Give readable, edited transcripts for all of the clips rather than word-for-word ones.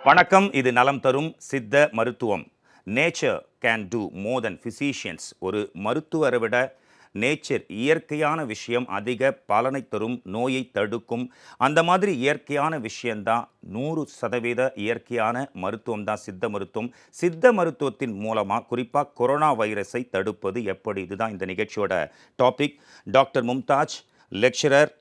வணக்கம். இது நலம் தரும் சித்த மருத்துவம். Nature can do more then physicians. ஒரு மருத்துவரை விட நேச்சர் இயற்கையான விஷயம் அதிக பலனை தரும், நோயை தடுக்கும். அந்த மாதிரி இயற்கையான விஷயந்தான் 100% இயற்கையான மருத்துவம் தான் சித்த மருத்துவம். சித்த மருத்துவத்தின் மூலமாக குறிப்பாக கொரோனா வைரஸை தடுப்பது எப்படி, இதுதான் இந்த நிகழ்ச்சியோட topic. Doctor Mumtaz, lecturer,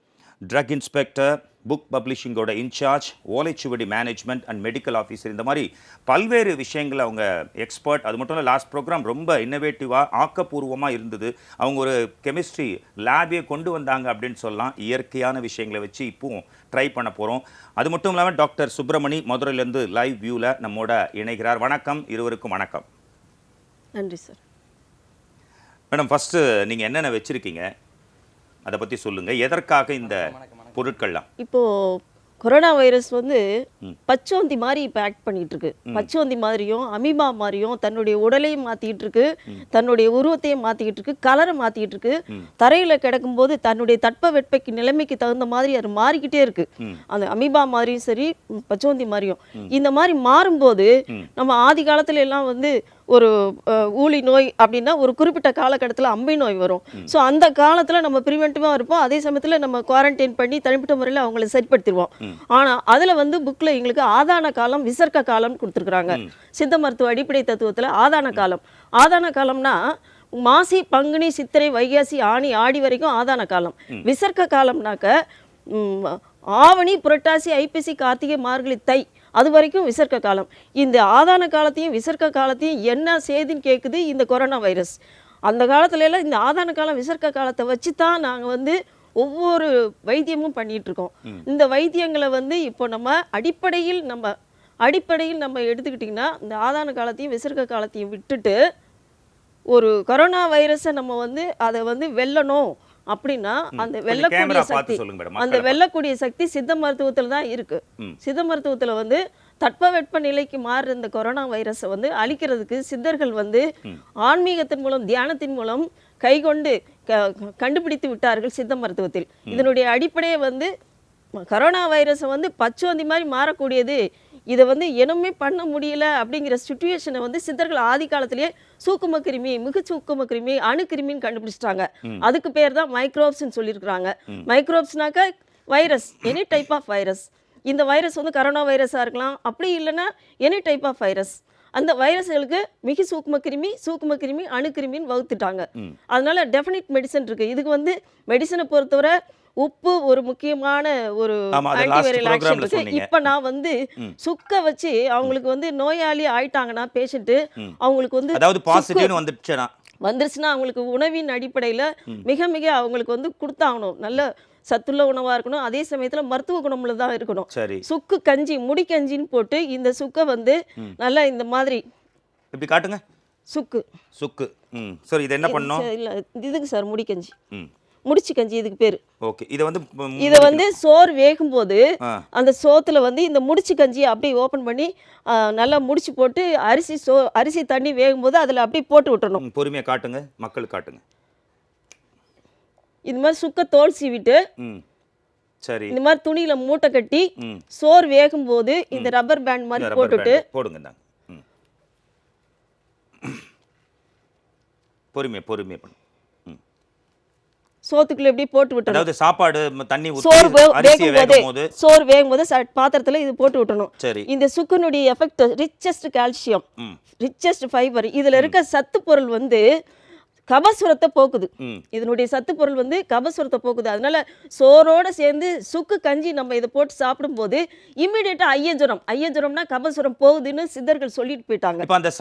drug inspector, book பப்ளிஷிங்கோட இன்சார்ஜ், ஓலைச்சுவடி மேனேஜ்மெண்ட் அண்ட் மெடிக்கல் ஆஃபீஸர், இந்த மாதிரி பல்வேறு விஷயங்கள் அவங்க எக்ஸ்பர்ட். அது மட்டும் இல்லை, லாஸ்ட் ப்ரோக்ராம் ரொம்ப இன்னோவேட்டிவாக ஆக்கப்பூர்வமாக இருந்தது. அவங்க ஒரு கெமிஸ்ட்ரி லேபே கொண்டு வந்தாங்க அப்படின்னு சொல்லலாம். இயற்கையான விஷயங்களை வச்சு இப்போவும் ட்ரை பண்ண போகிறோம். அது மட்டும் இல்லாமல் டாக்டர் சுப்பிரமணி மதுரையிலேருந்து லைவ் வியூவில் நம்மோட இணைகிறார். வணக்கம், இருவருக்கும் வணக்கம். நன்றி சார். மேடம், ஃபஸ்ட்டு நீங்கள் என்னென்ன வச்சுருக்கீங்க அதை பற்றி சொல்லுங்கள். எதற்காக இந்த பொருட்கள்லாம்? இப்போ கொரோனா வைரஸ் வந்து பச்சோந்தி மாதிரி இப்போ ஆக்ட் பண்ணிட்டு இருக்கு. பச்சோந்தி மாதிரியும் அமீபா மாதிரியும் தன்னுடைய உடலையும் மாத்திக்கிட்டு இருக்கு, தன்னுடைய உருவத்தையும் மாத்திக்கிட்டு இருக்கு, கலரை மாத்திக்கிட்டு இருக்கு. தரையில கிடக்கும்போது தன்னுடைய தட்பவெட்ப நிலைமைக்கு தகுந்த மாதிரி அது மாறிக்கிட்டே இருக்கு. அந்த அமீபா மாதிரியும் சரி, பச்சோந்தி மாதிரியும். இந்த மாதிரி மாறும்போது நம்ம ஆதி காலத்துல எல்லாம் வந்து ஒரு ஊழி நோய் அப்படின்னா ஒரு குறிப்பிட்ட காலகட்டத்தில் அம்பை நோய் வரும். ஸோ அந்த காலத்தில் நம்ம ப்ரிவென்டிவாக இருப்போம். அதே சமயத்தில் நம்ம குவாரண்டைன் பண்ணி தனிப்பட்ட முறையில் அவங்களை சரிப்படுத்திடுவோம். ஆனால் அதில் வந்து புக்கில் எங்களுக்கு ஆதான காலம், விசர்க்க காலம்னு கொடுத்துருக்குறாங்க. சித்த மருத்துவ அடிப்படை தத்துவத்தில் ஆதான காலம். ஆதான காலம்னா மாசி, பங்குனி, சித்திரை, வைகாசி, ஆனி, ஆடி வரைக்கும் ஆதான காலம். விசர்க்க காலம்னாக்க ஆவணி, புரட்டாசி, ஐப்பசி, கார்த்திகை, மார்கழி, தை, அது வரைக்கும் விசர்க்க காலம். இந்த ஆதான காலத்தையும் விசர்க்க காலத்தையும் என்ன செய்துன்னு கேட்குது இந்த கொரோனா வைரஸ். அந்த காலத்துல எல்லாம் இந்த ஆதான காலம், விசர்க்க காலத்தை வச்சு தான் நாங்கள் வந்து ஒவ்வொரு வைத்தியமும் பண்ணிட்டு இருக்கோம். இந்த வைத்தியங்களை வந்து இப்போ நம்ம அடிப்படையில் நம்ம எடுத்துக்கிட்டிங்கன்னா இந்த ஆதான காலத்தையும் விசர்க்க காலத்தையும் விட்டுட்டு ஒரு கொரோனா வைரஸை நம்ம வந்து அதை வந்து வெல்லணும் அப்படின்னா அந்த வெல்லக்கூடிய சக்தி சித்த மருத்துவத்தில் தான் இருக்கு. சித்த மருத்துவத்தில் வந்து தட்பவெட்ப நிலைக்கு மாறுற இந்த கொரோனா வைரஸை வந்து அழிக்கிறதுக்கு சித்தர்கள் வந்து ஆன்மீகத்தின் மூலம், தியானத்தின் மூலம் கைகொண்டு கண்டுபிடித்து விட்டார்கள் சித்த மருத்துவத்தில். இதனுடைய அடிப்படையை வந்து கொரோனா வைரஸை வந்து பச்சோந்தி மாதிரி மாறக்கூடியது, இதை வந்து என்னமே பண்ண முடியல அப்படிங்கிற சுச்சுவேஷனை வந்து சித்தர்கள் ஆதி காலத்திலேயே சூக்கும கிருமி, மிக சூக்கும கிருமி, அணுக்கிருமின்னு கண்டுபிடிச்சிட்டாங்க. அதுக்கு பேர் தான் மைக்ரோப்ஸ்ன்னு சொல்லியிருக்கிறாங்க. மைக்ரோப்ஸ்னாக்க virus, any type of virus. இந்த வைரஸ் வந்து கரோனா வைரஸாக இருக்கலாம், அப்படி இல்லைன்னா எனி டைப் ஆஃப் வைரஸ். அந்த வைரஸ்களுக்கு மிக சூக்கும கிருமி, அணுக்கிருமின்னு வகுத்துட்டாங்க. அதனால டெஃபினிட் மெடிசன் இருக்கு. இதுக்கு வந்து மெடிசனை பொறுத்தவரை உப்பு ஒரு முக்கியமான ஒரு ஆன்டிவைரல் ஆக்ஷன் இருக்கு. இப்ப நான் வந்து சுக்க வச்சு அவங்களுக்கு வந்து நோயாளி ஆயிட்டாங்கன்னா பேஷண்ட், அவங்களுக்கு வந்து அதாவது பாசிட்டிவ் வந்துருச்சுன்னா அவங்களுக்கு உணவின் அடிப்படையில மிக மிக அவங்களுக்கு வந்து கொடுத்தாகணும். நல்ல சத்துள்ள உணவா இருக்கணும், அதே சமயத்துல மருத்துவ குணமுள்ள தான் இருக்கணும். சுக்கு கஞ்சி, முடி கஞ்சின்னு போட்டு இந்த சுக்க வந்து நல்லா இந்த மாதிரி இப்படி காட்டுங்க. சுக்கு சரி, இது என்ன பண்ணணும்? இல்ல இதுக்கு சார் முடி கஞ்சி, முடிச்சு கஞ்சி இதுக்கு பேரு. ஓகே. இதை வந்து சோறு வேகும் போது அந்த சோத்துல வந்து இந்த முடிச்சு கஞ்சியை அப்படியே ஓபன் பண்ணி நல்லா முடிச்சு போட்டு அரிசி தண்ணி வேகும் போது அதுல அப்படியே போட்டு விட்டுறணும். பொறுமையா காட்டுங்க, மக்களுக்கு காட்டுங்க. இது மாதிரி சுக்க தோல் சீவிட்டு சரி இந்த மாதிரி துணியில மூட்டை கட்டி சோறு வேகும் போது இந்த ரப்பர் பேண்ட் மாதிரி போட்டுட்டு போடுங்க. பொறுமையா பண்ணு. சோத்துக்குள்ள எப்படி போட்டு விட்டணும். அதாவது சாப்பாடு தண்ணி சோறு வேகும் போது பாத்திரத்துல இது போட்டு விட்டணும். இந்த சுக்குனுடைய effect richest calcium, richest fibre, இதுல இருக்க சத்து பொருள் வந்து கபசுரத்தை போக்குது. இதனுடைய சத்து பொருள் வந்து கபசுரத்தை போக்குது. அதனால சோரோட சேர்ந்து சுக்கு கஞ்சி நம்ம இதை போட்டு சாப்பிடும் போது இம்மிடியேட்டா ஐயஜுரம்னா கபசுரம் போகுதுன்னு சித்தர்கள் சொல்லிட்டு போயிட்டாங்க. இப்ப அந்த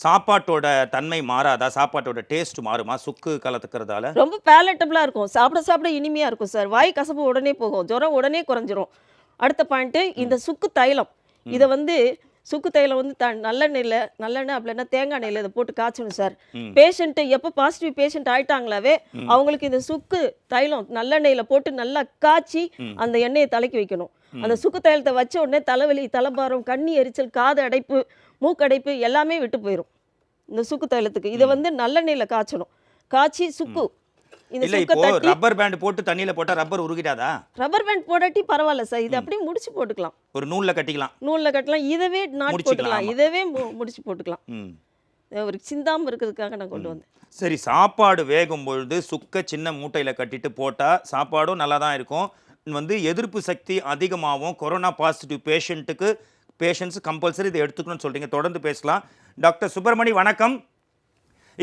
சாப்பாட்டோட தன்மை மாறாதா? சாப்பாட்டோட டேஸ்ட் மாறுமா சுக்கு கலந்துக்கிறதால? ரொம்ப பேலட்டபிளா இருக்கும், சாப்பிட இனிமையா இருக்கும் சார். வாய் கசப்பு உடனே போகும், ஜுரம் உடனே குறைஞ்சிரும். அடுத்த பாயிண்ட், இந்த சுக்கு தைலம். இதை வந்து சுக்கு தைலம் வந்து நல்லெண்ணெய் அப்படின்னா தேங்காய் எண்ணெயில் இதை போட்டு காய்ச்சணும் சார். பேஷண்ட்டு எப்போ பாசிட்டிவ் பேஷண்ட் ஆயிட்டாங்களாவே அவங்களுக்கு இந்த சுக்கு தைலம் நல்லெண்ணெயில் போட்டு நல்லா காய்ச்சி அந்த எண்ணெயை தலைக்கி வைக்கணும். அந்த சுக்கு தைலத்தை வச்ச உடனே தலைவலி, தலைபாரம், கண்ணி எரிச்சல், காது அடைப்பு, மூக்கடைப்பு எல்லாமே விட்டு போயிடும் இந்த சுக்கு தைலத்துக்கு. இதை வந்து நல்லெண்ணெயில் காய்ச்சணும். காய்ச்சி சுக்கு இந்த இல்ல சுக்க இப்போ தட்டி ரப்பர் பேண்ட் போட்டு தண்ணியில போட்டா ரப்பர் உருகிடாதா? ரப்பர் பேண்ட் போடாட்டி பரவாயில்ல சார். இது அப்படியே முடிச்சு போட்டுக்கலாம். ஒரு நூல்ல கட்டிக்கலாம். நூல்ல கட்டலாம். இதவே நாட் முடிச்சுக்கலாம். போட்டுக்கலாம். ஆமா. இதவே முடிச்சு போட்டுக்கலாம். ம். ஒரு சிந்தாம இருக்கிறதுக்காக நான் கொண்டு வந்தேன். சரி, சாப்பாடு வேகும் பொழுது சுக்க சின்ன மூட்டையில கட்டிட்டு போட்டா சாப்பாடும் நல்லா தான் இருக்கும். எதிர்ப்பு சக்தி அதிகமாகும். கொரோனா பாசிட்டிவ் பேஷண்ட்ஸ் கம்பல்சரி இதை எடுத்துக்கணும்னு சொல்றீங்க. தொடர்ந்து பேசலாம். டாக்டர் சுப்பிரமணி வணக்கம்.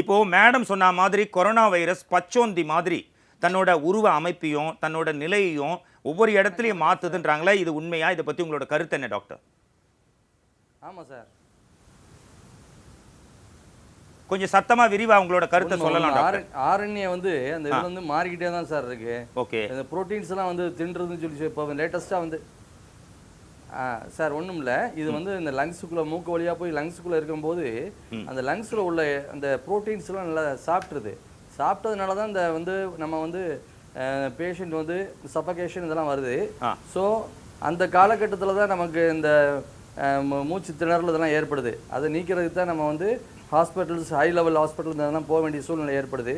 இப்போ மேடம் சொன்ன மாதிரி கொரோனா வைரஸ் பச்சோந்தி மாதிரி தன்னோட உருவ அமைப்பையும் தன்னோட நிலையையும் ஒவ்வொரு இடத்துலையும் மாத்துதுன்றாங்களே, இது உண்மையா? இதை பத்தி உங்களோட கருத்து என்ன டாக்டர்? ஆமாம் சார். கொஞ்சம் சத்தமா விரிவா உங்களோட கருத்தை சொல்லலாம் டாக்டர். ஆர்என்ஏ வந்து அந்த இது வந்து மாறிக்கிட்டே தான் சார் இருக்கு. ஓகே. இந்த ப்ரோட்டீன்ஸ் எல்லாம் வந்து தின்றதுன்னு சொல்லி இப்போ லேட்டஸ்ட்டாக வந்து சார் ஒன்றும் இல்லை. இது வந்து இந்த லங்ஸுக்குள்ளே மூக்கு வழியாக போய் லங்ஸுக்குள்ளே இருக்கும்போது அந்த லங்ஸில் உள்ள அந்த ப்ரோட்டீன்ஸ்லாம் நல்லா சாப்பிட்டதுனால தான் இந்த வந்து நம்ம வந்து பேஷண்ட் வந்து சஃபகேஷன் இதெல்லாம் வருது. ஸோ அந்த காலகட்டத்தில் தான் நமக்கு இந்த மூச்சு திணறல் இதெல்லாம் ஏற்படுது. அதை நீக்கிறதுக்கு தான் நம்ம வந்து ஹாஸ்பிட்டல்ஸ் ஹை லெவல் ஹாஸ்பிட்டல் தான் போக வேண்டிய சூழ்நிலை ஏற்படுது.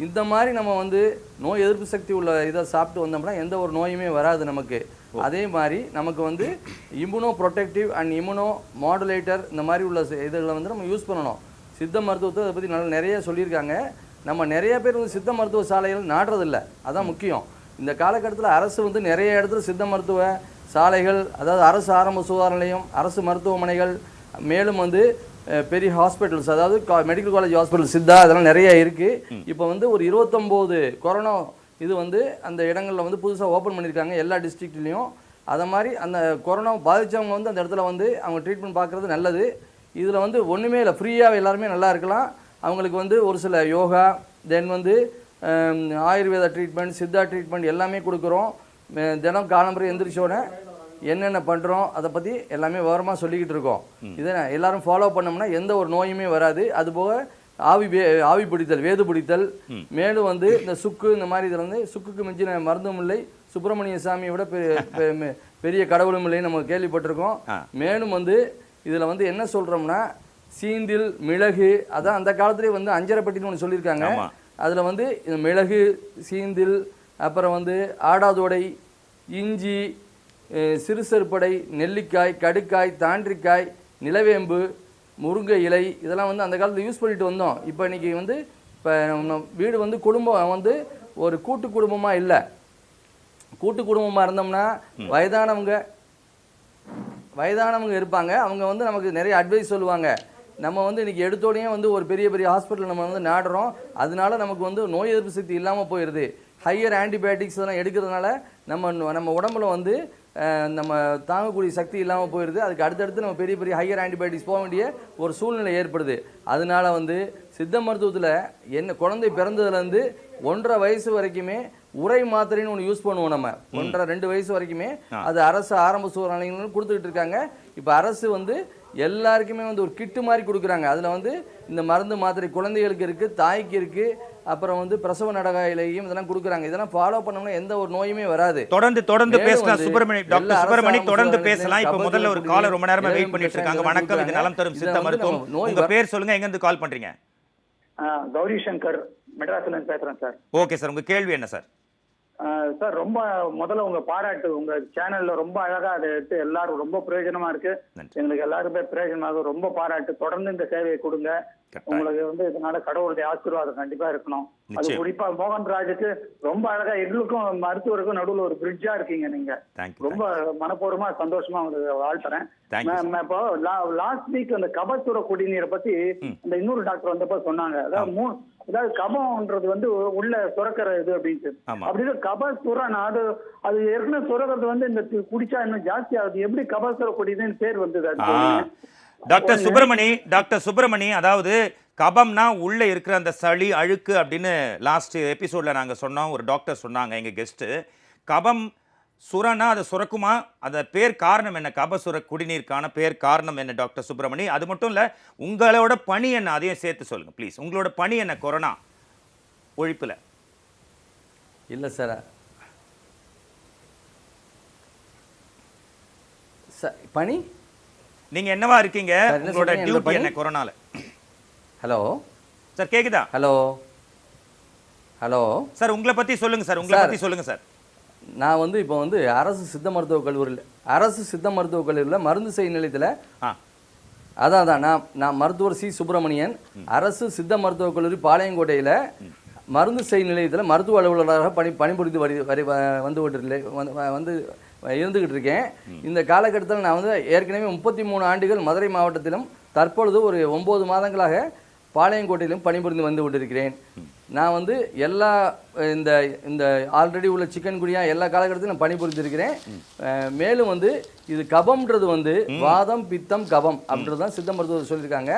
இந்த மாதிரி நம்ம வந்து நோய் எதிர்ப்பு சக்தி உள்ள இதை சாப்பிட்டு வந்தோம்னா எந்த ஒரு நோயுமே வராது நமக்கு. அதே மாதிரி நமக்கு வந்து immuno protective and immuno modulator இந்த மாதிரி உள்ள இதில் வந்து நம்ம யூஸ் பண்ணணும். சித்த மருத்துவத்தை அதை பற்றி நிறைய சொல்லியிருக்காங்க. நம்ம நிறைய பேர் வந்து சித்த மருத்துவ சாலைகள் நாடுறதில்லை. அதான் முக்கியம். இந்த காலகட்டத்தில் அரசு வந்து நிறைய இடத்துல சித்த மருத்துவ சாலைகள், அதாவது அரசு ஆரம்ப சுகாதார நிலையம், அரசு மருத்துவமனைகள், மேலும் வந்து பெரிய ஹாஸ்பிட்டல்ஸ், அதாவது மெடிக்கல் காலேஜ் ஹாஸ்பிட்டல் சித்தா இதெல்லாம் நிறைய இருக்குது. இப்போ வந்து ஒரு 29 கொரோனா இது வந்து அந்த இடங்களில் வந்து புதுசாக ஓப்பன் பண்ணியிருக்காங்க எல்லா டிஸ்ட்ரிக்ட்லேயும். அதை மாதிரி அந்த கொரோனா பாதித்தவங்க வந்து அந்த இடத்துல வந்து அவங்க ட்ரீட்மெண்ட் பார்க்குறது நல்லது. இதில் வந்து ஒன்றுமே இல்லை, ஃப்ரீயாக எல்லாருமே நல்லா இருக்கலாம். அவங்களுக்கு வந்து ஒரு சில யோகா, தென் வந்து ஆயுர்வேதா ட்ரீட்மெண்ட், சித்தா ட்ரீட்மெண்ட் எல்லாமே கொடுக்குறோம். தினம் காலம்பரை எந்திரிச்சோடனே என்னென்ன பண்ணுறோம் அதை பற்றி எல்லாமே விவரமாக சொல்லிக்கிட்டு இருக்கோம். இதை எல்லாரும் ஃபாலோ பண்ணோம்னா எந்த ஒரு நோயுமே வராது. அதுபோக ஆவி பிடித்தல், வேது பிடித்தல், மேலும் வந்து இந்த சுக்கு இந்த மாதிரி இதில் வந்து சுக்குக்கு மிஞ்சின மருந்தும் இல்லை, சுப்பிரமணிய சாமியை விட பெரிய கடவுளும் இல்லைன்னு நம்ம கேள்விப்பட்டிருக்கோம். மேலும் வந்து இதில் வந்து என்ன சொல்கிறோம்னா சீந்தில், மிளகு, அதான் அந்த காலத்துலேயே வந்து அஞ்சரைப்பட்டின்னு ஒன்று சொல்லியிருக்காங்க. அதில் வந்து இந்த மிளகு, சீந்தில், அப்புறம் வந்து ஆடாதோடை, இஞ்சி, சிறுசெருப்படை, நெல்லிக்காய், கடுக்காய், தாண்டிக்காய், நிலவேம்பு, முருங்கை இலை இதெல்லாம் வந்து அந்த காலத்தில் யூஸ் பண்ணிட்டு வந்தோம். இப்போ இன்றைக்கி வந்து இப்போ நம்ம வீடு வந்து குடும்பம் வந்து ஒரு கூட்டு குடும்பமாக இல்லை. கூட்டு குடும்பமாக இருந்தோம்னா வயதானவங்க இருப்பாங்க. அவங்க வந்து நமக்கு நிறைய அட்வைஸ் சொல்லுவாங்க. நம்ம வந்து இன்றைக்கி எடுத்தோடனே வந்து ஒரு பெரிய ஹாஸ்பிட்டல் நம்ம வந்து நாடுறோம். அதனால நமக்கு வந்து நோய் எதிர்ப்பு சக்தி இல்லாமல் போயிடுது. ஹையர் ஆன்டிபயோட்டிக்ஸ் இதெல்லாம் எடுக்கிறதுனால நம்ம உடம்புல வந்து நம்ம தாங்கக்கூடிய சக்தி இல்லாமல் போயிடுது. அதுக்கு அடுத்தடுத்து நம்ம பெரிய ஹையர் ஆன்டிபயோட்டிக்ஸ் போக வேண்டிய ஒரு சூழ்நிலை ஏற்படுது. அதனால வந்து சித்த மருத்துவத்தில் என்ன குழந்தை பிறந்ததுலேருந்து 1.5 வயசு வரைக்குமே உரை மாத்திரைன்னு ஒன்று யூஸ் பண்ணுவோம். நம்ம 1.5-2 வயசு வரைக்குமே அது அரசு ஆரம்ப சுகாதார நிலையங்கள் கொடுத்துக்கிட்டு இருக்காங்க. இப்போ அரசு வந்து எல்லாருக்குமே வந்து ஒரு கிட்டு மாதிரி கொடுக்குறாங்க. அதில் வந்து இந்த மருந்து மாத்திரை குழந்தைகளுக்கு இருக்குது, தாய்க்கு இருக்குது, அப்புறம் வந்து பிரசவ நடகாயிலையும் இதெல்லாம் கொடுக்குறாங்க. இதெல்லாம் ஃபாலோ பண்ணோம்னா எந்த ஒரு நோயுமே வராது. தொடர்ந்து பேசலாம் சுப்பிரமணி. டாக்டர் சுப்பிரமணி தொடர்ந்து பேசலாம். இப்போ முதல்ல ஒரு காலர் ரொம்ப நேரமா வெயிட் பண்ணிட்டு இருக்காங்க. வணக்கம், இது நலம் தரும் சித்த மருத்துவம். உங்க பேர் சொல்லுங்க, எங்க இருந்து கால் பண்றீங்க? கௌரி சங்கர், மெட்ராஸ்ல இருந்து பேசுறேன் சார். ஓகே சார், உங்க கேள்வி என்ன சார்? சார் ரொம்ப முதல்ல உங்க பாராட்டு, உங்க சேனல்ல ரொம்ப அழகா அதை எடுத்து எல்லாரும் ரொம்ப பிரயோஜனமா இருக்கு. எங்களுக்கு எல்லாருமே பிரயோஜனமாக ரொம்ப பாராட்டு. தொடர்ந்து இந்த சேவையை கொடுங்க. உங்களுக்கு வந்து இதனால கடவுளுடைய ஆசீர்வாதம் கண்டிப்பா இருக்கணும். அது குறிப்பா மோகன்ராஜுக்கு ரொம்ப அழகா எங்களுக்கும் மருத்துவருக்கும் நடுவில் ஒரு பிரிட்ஜா இருக்கீங்க நீங்க. ரொம்ப மனப்பூர்வமா சந்தோஷமா உங்களுக்கு வாழ்த்துறேன். இப்போ லாஸ்ட் வீக் அந்த கபசுர குடிநீரை பத்தி அந்த இன்னொரு டாக்டர் வந்தப்ப சொன்னாங்க. அதாவது கபம்ன்றது வந்து உள்ள சுரக்கிற இது அப்படின்ட்டு. அப்படி கபசுரன் அது ஏற்கனவே சுரக்கிறது வந்து இந்த குடிச்சா இன்னும் ஜாஸ்தி ஆகுது. எப்படி கபசுர குடிநீர்னு பேர் வந்தது? டாக்டர் சுப்பிரமணி, அதாவது கபம்னா உள்ள இருக்கிற அந்த சளி அழுக்கு அப்படின்னு லாஸ்ட் எபிசோட்ல நாங்க சொன்னோம். ஒரு டாக்டர் சொன்னாங்க எங்க கெஸ்ட். கபம் சுரனா அது சுரக்குமா? அந்த பேர் காரணம் என்ன? கபசுர குடிநீருக்கான பேர் காரணம் என்ன டாக்டர் சுப்பிரமணி? அது மட்டும் இல்ல, உங்களோட பணி என்ன அதையும் சேர்த்து சொல்லுங்க ப்ளீஸ். உங்களோட பணி என்ன கொரோனா ஒழிப்புல? இல்ல சார், பணி நீங்க என்னவா இருக்கீங்க? உங்களோட டியூட்டி என்ன கொரோனால? ஹலோ சார் கேக்குதா? ஹலோ ஹலோ சார் உங்களை பத்தி சொல்லுங்க சார், உங்களை பத்தி சொல்லுங்க சார். நான் வந்து இப்போ வந்து அரசு சித்த மருத்துவக் கல்லூரியில் மருந்து செய் நிலையத்தில் அதான் நான் மருத்துவர் சி சுப்பிரமணியன், அரசு சித்த மருத்துவக் கல்லூரி பாளையங்கோட்டையில் மருந்து செய் நிலையத்தில் மருத்துவ அலுவலராக பணிபுரிந்து இருந்துகிட்டு இருக்கேன். இந்த காலகட்டத்தில் நான் வந்து ஏற்கனவே 33 ஆண்டுகள் மதுரை மாவட்டத்திலும் தற்பொழுது ஒரு 9 மாதங்களாக பாளையங்கோட்டையிலும் பணிபுரிந்து வந்து கொண்டிருக்கிறேன். நான் வந்து எல்லா இந்த இந்த ஆல்ரெடி உள்ள சிக்கன் குனியா எல்லா காலகட்டத்திலும் நான் பணிபுரிந்திருக்கிறேன். மேலும் வந்து இது கபம்ன்றது வந்து வாதம் பித்தம் கபம் அப்படின்றது தான் சித்த மருத்துவர் சொல்லியிருக்காங்க.